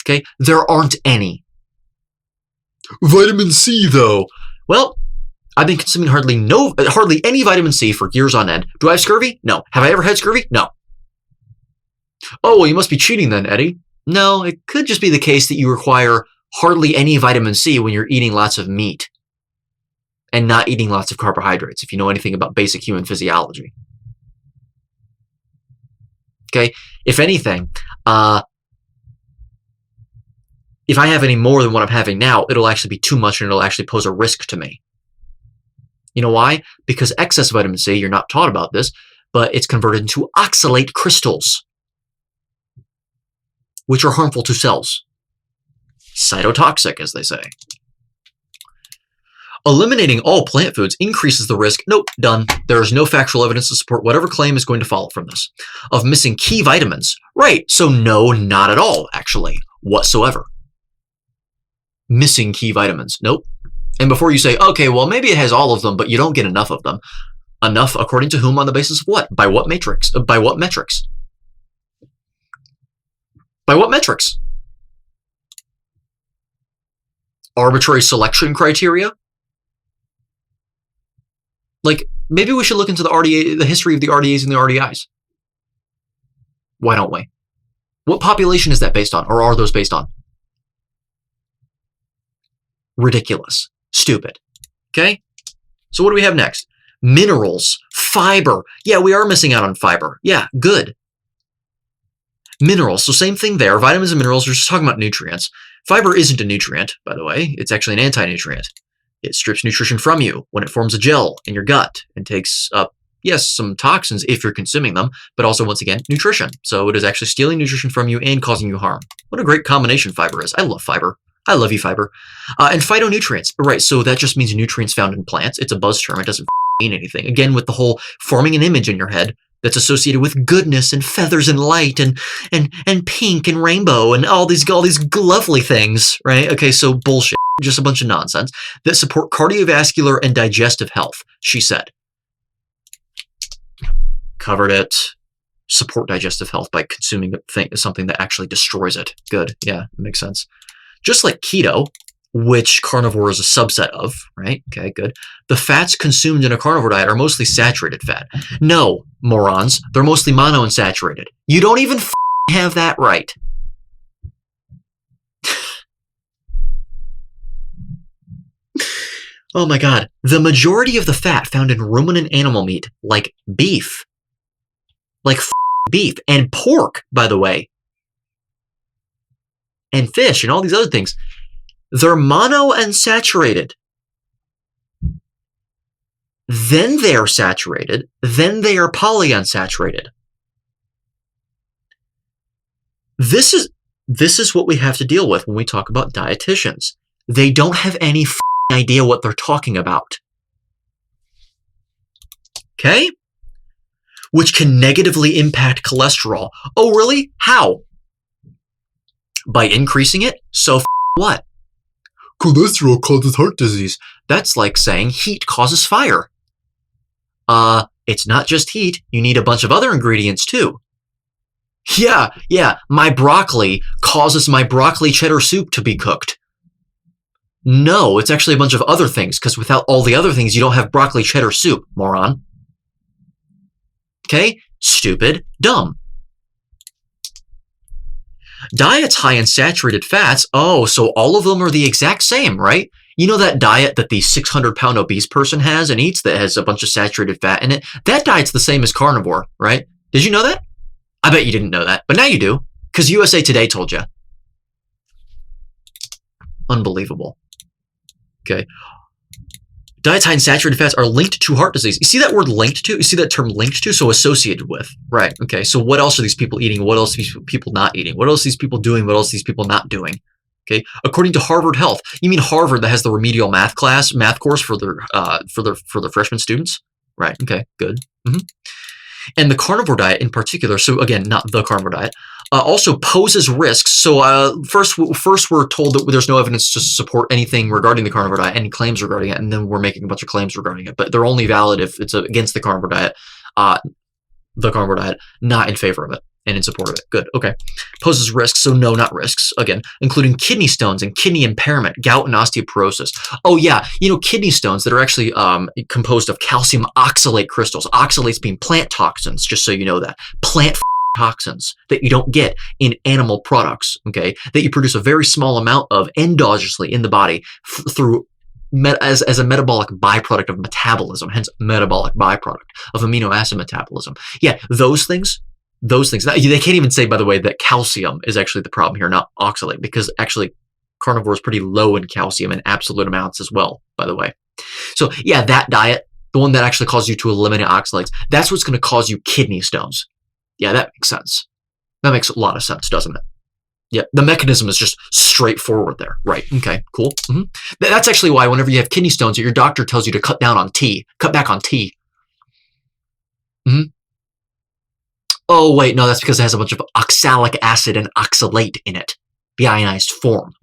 Okay? There aren't any. Vitamin C, though. Well, I've been consuming hardly any vitamin C for years on end. Do I have scurvy? No. Have I ever had scurvy? No. Oh, well, you must be cheating then, Eddie. No, it could just be the case that you require hardly any vitamin C when you're eating lots of meat and not eating lots of carbohydrates, if you know anything about basic human physiology. Okay? If anything, if I have any more than what I'm having now, it'll actually be too much and it'll actually pose a risk to me. You know why? Because excess vitamin C, you're not taught about this, but it's converted into oxalate crystals, which are harmful to cells. Cytotoxic, as they say. Eliminating all plant foods increases the risk. Nope, done. There is no factual evidence to support whatever claim is going to follow from this. Of missing key vitamins. Right, so no, not at all, actually, whatsoever. missing key vitamins. Nope. And before you say, okay, well, maybe it has all of them, but you don't get enough of them. Enough according to whom, on the basis of what? By what matrix? By what metrics? By what metrics? Arbitrary selection criteria? Like, maybe we should look into the history of the RDAs and the RDIs. Why don't we? What population is that based on, or are those based on? Ridiculous. Stupid. Okay? So what do we have next? Minerals. Fiber. Yeah, we are missing out on fiber. Yeah, good. Minerals. So same thing there. Vitamins and minerals. We're just talking about nutrients. Fiber isn't a nutrient, by the way. It's actually an anti-nutrient. It strips nutrition from you when it forms a gel in your gut and takes up, yes, some toxins if you're consuming them, but also, once again, nutrition. So it is actually stealing nutrition from you and causing you harm. What a great combination fiber is. I love fiber. I love you, fiber. And phytonutrients. Right, so that just means nutrients found in plants. It's a buzz term. It doesn't mean anything. Again, with the whole forming an image in your head that's associated with goodness and feathers and light and pink and rainbow and all these lovely things, right? Okay, so bullshit. Just a bunch of nonsense that support cardiovascular and digestive health, she said. Covered it. Support digestive health by consuming something that actually destroys it. Good. Yeah, makes sense. Just like keto, which carnivore is a subset of, right? Okay, good. The fats consumed in a carnivore diet are mostly saturated fat. No, morons. They're mostly monounsaturated. You don't even have that right. Oh my God. The majority of the fat found in ruminant animal meat, like beef, beef, and pork, by the way, and fish, and all these other things, they're monounsaturated. Then they are saturated. Then they are polyunsaturated. This is what we have to deal with when we talk about dietitians. They don't have any idea what they're talking about. Okay? Which can negatively impact cholesterol. Oh, really? How? By increasing it? So what? Cholesterol causes heart disease. That's like saying heat causes fire. It's not just heat. You need a bunch of other ingredients too. Yeah, my broccoli causes my broccoli cheddar soup to be cooked. No, it's actually a bunch of other things, because without all the other things, you don't have broccoli cheddar soup, moron. Okay? Stupid. Dumb. Diets high in saturated fats. Oh, so all of them are the exact same, right? You know that diet that the 600-pound obese person has and eats that has a bunch of saturated fat in it? That diet's the same as carnivore, right? Did you know that? I bet you didn't know that, but now you do, because USA Today told you. Unbelievable. Okay. Diets high in saturated fats are linked to heart disease. You see that word linked to? You see that term linked to? So associated with. Right. Okay. So what else are these people eating? What else are these people not eating? What else are these people doing? What else are these people not doing? Okay. According to Harvard Health. You mean Harvard that has the remedial math course for their freshman students? Right. Okay. Good. And the carnivore diet in particular, so again, not the carnivore diet, also poses risks. So first we're told that there's no evidence to support anything regarding the carnivore diet, any claims regarding it, and then we're making a bunch of claims regarding it. But they're only valid if it's against the carnivore diet, not in favor of it and in support of it. Good. Okay. Poses risks. So no, not risks. Again, including kidney stones and kidney impairment, gout and osteoporosis. Oh yeah, kidney stones that are actually composed of calcium oxalate crystals. Oxalates being plant toxins, just so you know that. Plant toxins that you don't get in animal products, okay? That you produce a very small amount of endogenously in the body through as a metabolic byproduct of metabolism, hence metabolic byproduct of amino acid metabolism. Yeah, those things. They can't even say, by the way, that calcium is actually the problem here, not oxalate, because actually carnivore is pretty low in calcium in absolute amounts as well, by the way. So yeah, that diet, the one that actually causes you to eliminate oxalates, that's what's going to cause you kidney stones. Yeah, that makes sense. That makes a lot of sense, doesn't it? Yeah, the mechanism is just straightforward there. Right. Okay, cool. That's actually why whenever you have kidney stones, your doctor tells you to cut back on tea. Oh, wait, no, that's because it has a bunch of oxalic acid and oxalate in it, the ionized form.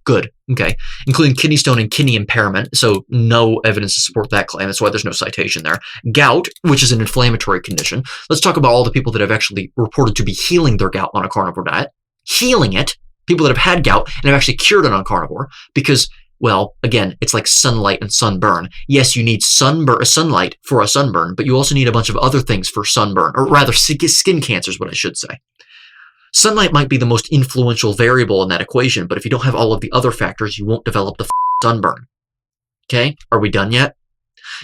Good. Okay. Including kidney stone and kidney impairment. So no evidence to support that claim. That's why there's no citation there. Gout, which is an inflammatory condition. Let's talk about all the people that have actually reported to be healing their gout on a carnivore diet. Healing it. People that have had gout and have actually cured it on carnivore because, well, again, it's like sunlight and sunburn. Yes, you need sunlight for a sunburn, but you also need a bunch of other things for sunburn, or rather skin cancer is what I should say. Sunlight might be the most influential variable in that equation, but if you don't have all of the other factors, you won't develop the sunburn. Okay? Are we done yet?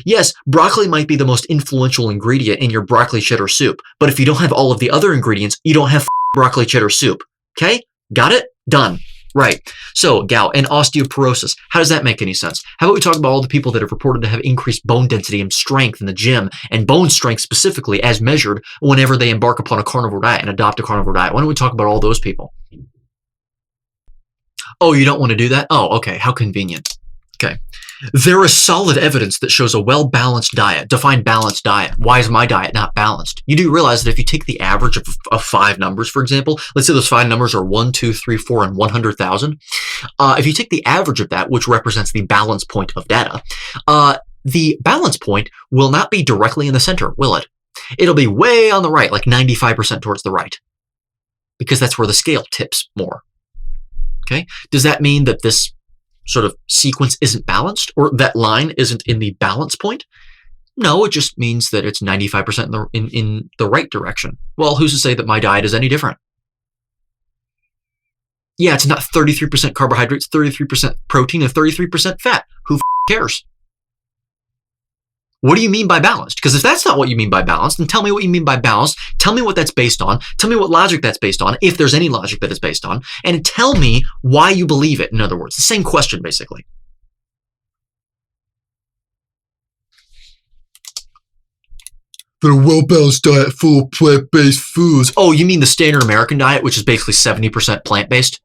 Yes, broccoli might be the most influential ingredient in your broccoli cheddar soup, but if you don't have all of the other ingredients, you don't have broccoli cheddar soup. Okay? Got it? Done. Right. So gout and osteoporosis. How does that make any sense? How about we talk about all the people that have reported to have increased bone density and strength in the gym, and bone strength specifically as measured whenever they embark upon a carnivore diet and adopt a carnivore diet? Why don't we talk about all those people? Oh, you don't want to do that? Oh, okay. How convenient. Okay. There is solid evidence that shows a well-balanced diet. Define balanced diet. Why is my diet not balanced? You do realize that if you take the average of 5 numbers, for example, let's say those 5 numbers are 1, 2, 3, 4, and 100,000. If you take the average of that, which represents the balance point of data, the balance point will not be directly in the center, will it? It'll be way on the right, like 95% towards the right, because that's where the scale tips more. Okay? Does that mean that this sort of sequence isn't balanced, or that line isn't in the balance point? No, it just means that it's 95% in the right direction. Well, who's to say that my diet is any different? Yeah, it's not 33% carbohydrates, 33% protein, and 33% fat. Who cares? What do you mean by balanced? Because if that's not what you mean by balanced, then tell me what you mean by balanced. Tell me what that's based on. Tell me what logic that's based on, if there's any logic that it's based on. And tell me why you believe it, in other words. The same question, basically. For a well-balanced diet full of plant-based foods. Oh, you mean the standard American diet, which is basically 70% plant-based?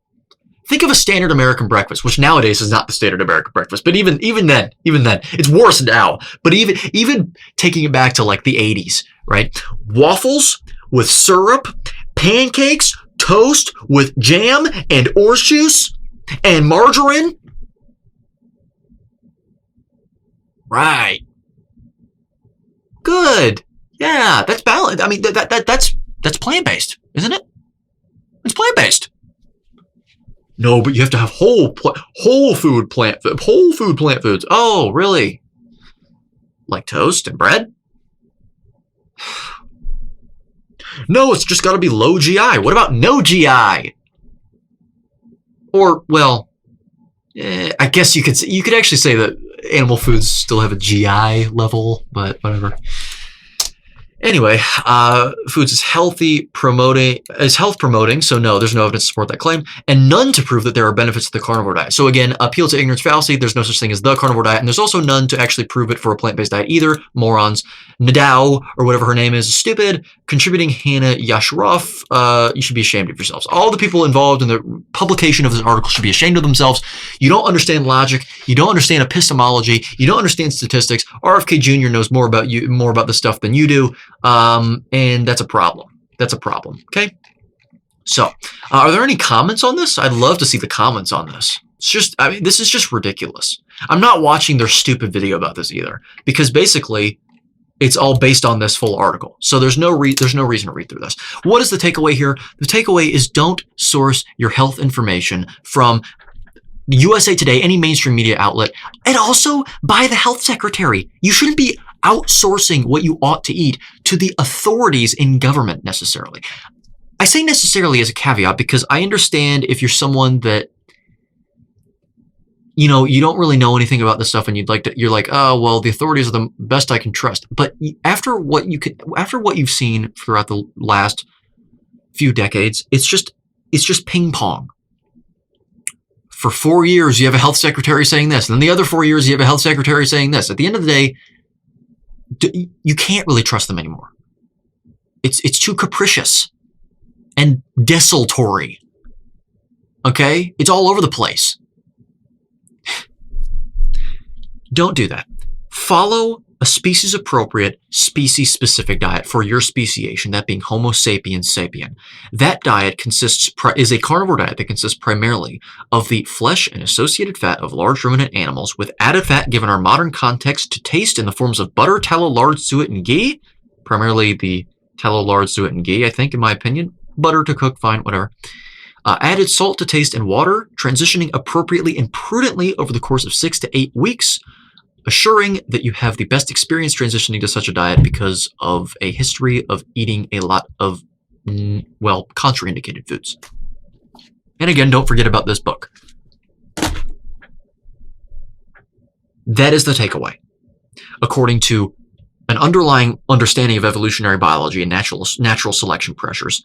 Think of a standard American breakfast, which nowadays is not the standard American breakfast, but even then, it's worse now. But even taking it back to like the 80s, right? Waffles with syrup, pancakes, toast with jam and orange juice and margarine. Right. Good. Yeah, that's balanced. I mean, that's plant-based, isn't it? It's plant-based. No, but you have to have whole food plant foods. Oh, really? Like toast and bread? No, it's just got to be low GI. What about no GI? Or, well, I guess you could actually say that animal foods still have a GI level, but whatever. Anyway, foods is health promoting, so no, there's no evidence to support that claim, and none to prove that there are benefits to the carnivore diet. So again, appeal to ignorance fallacy, there's no such thing as the carnivore diet, and there's also none to actually prove it for a plant-based diet either. Morons. Nadao, or whatever her name is stupid. Contributing Hannah Yasharoff, you should be ashamed of yourselves. All the people involved in the publication of this article should be ashamed of themselves. You don't understand logic, you don't understand epistemology, you don't understand statistics. RFK Jr. knows more about this stuff than you do. And that's a problem. That's a problem. Okay. So, are there any comments on this? I'd love to see the comments on this. This is just ridiculous. I'm not watching their stupid video about this either, because basically it's all based on this full article. So there's no reason to read through this. What is the takeaway here? The takeaway is don't source your health information from USA Today, any mainstream media outlet, and also by the health secretary. You shouldn't be outsourcing what you ought to eat to the authorities in government necessarily. I say necessarily as a caveat because I understand if you're someone that, you don't really know anything about this stuff and you're like, oh, well, the authorities are the best I can trust. But after what you've seen throughout the last few decades, it's just ping pong. For 4 years, you have a health secretary saying this, and then the other 4 years, you have a health secretary saying this. At the end of the day, you can't really trust them anymore. It's too capricious and desultory. Okay? It's all over the place. Don't do that. Follow a species-appropriate, species-specific diet for your speciation, that being Homo sapiens sapien. That diet is a carnivore diet that consists primarily of the flesh and associated fat of large ruminant animals, with added fat given our modern context to taste in the forms of butter, tallow, lard, suet, and ghee. Primarily the tallow, lard, suet, and ghee, I think, in my opinion. Butter to cook, fine, whatever. Added salt to taste and water, transitioning appropriately and prudently over the course of 6 to 8 weeks, assuring that you have the best experience transitioning to such a diet because of a history of eating a lot of, well, contraindicated foods. And again, don't forget about this book. That is the takeaway. According to an underlying understanding of evolutionary biology and natural selection pressures,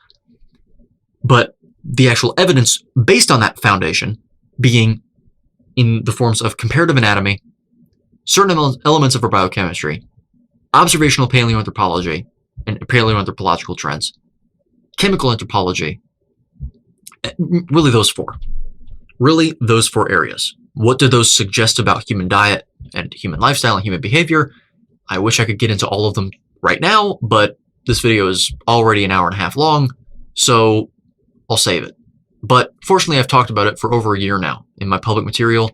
but the actual evidence based on that foundation being in the forms of comparative anatomy, certain elements of our biochemistry, observational paleoanthropology and paleoanthropological trends, chemical anthropology, really those four. Really those four areas. What do those suggest about human diet and human lifestyle and human behavior? I wish I could get into all of them right now, but this video is already an hour and a half long, so I'll save it. But fortunately, I've talked about it for over a year now in my public material,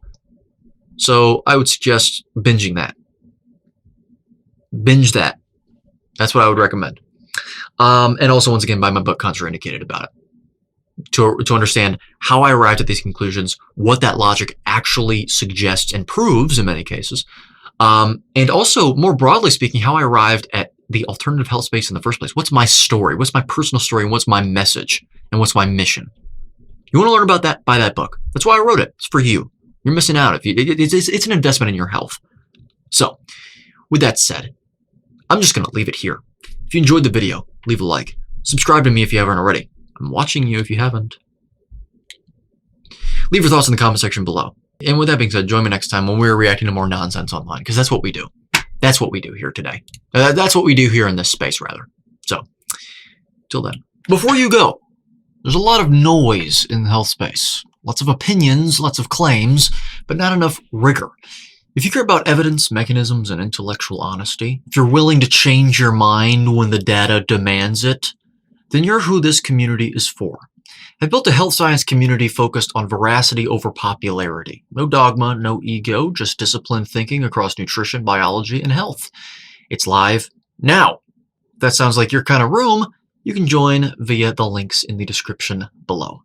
so I would suggest binging that. Binge that. That's what I would recommend. And also, once again, buy my book, Contraindicated, about it. To understand how I arrived at these conclusions, what that logic actually suggests and proves in many cases, and also, more broadly speaking, how I arrived at the alternative health space in the first place. What's my story? What's my personal story? And what's my message? And what's my mission? You want to learn about that? Buy that book. That's why I wrote it. It's for you. You're missing out. It's an investment in your health. So, with that said, I'm just going to leave it here. If you enjoyed the video, leave a like. Subscribe to me if you haven't already. I'm watching you if you haven't. Leave your thoughts in the comment section below. And with that being said, join me next time when we're reacting to more nonsense online, because that's what we do. That's what we do here today. That's what we do here in this space, rather. So, till then. Before you go, there's a lot of noise in the health space. Lots of opinions, lots of claims, but not enough rigor. If you care about evidence, mechanisms, and intellectual honesty, if you're willing to change your mind when the data demands it, then you're who this community is for. I've built a health science community focused on veracity over popularity. No dogma, no ego, just disciplined thinking across nutrition, biology, and health. It's live now. If that sounds like your kind of room, you can join via the links in the description below.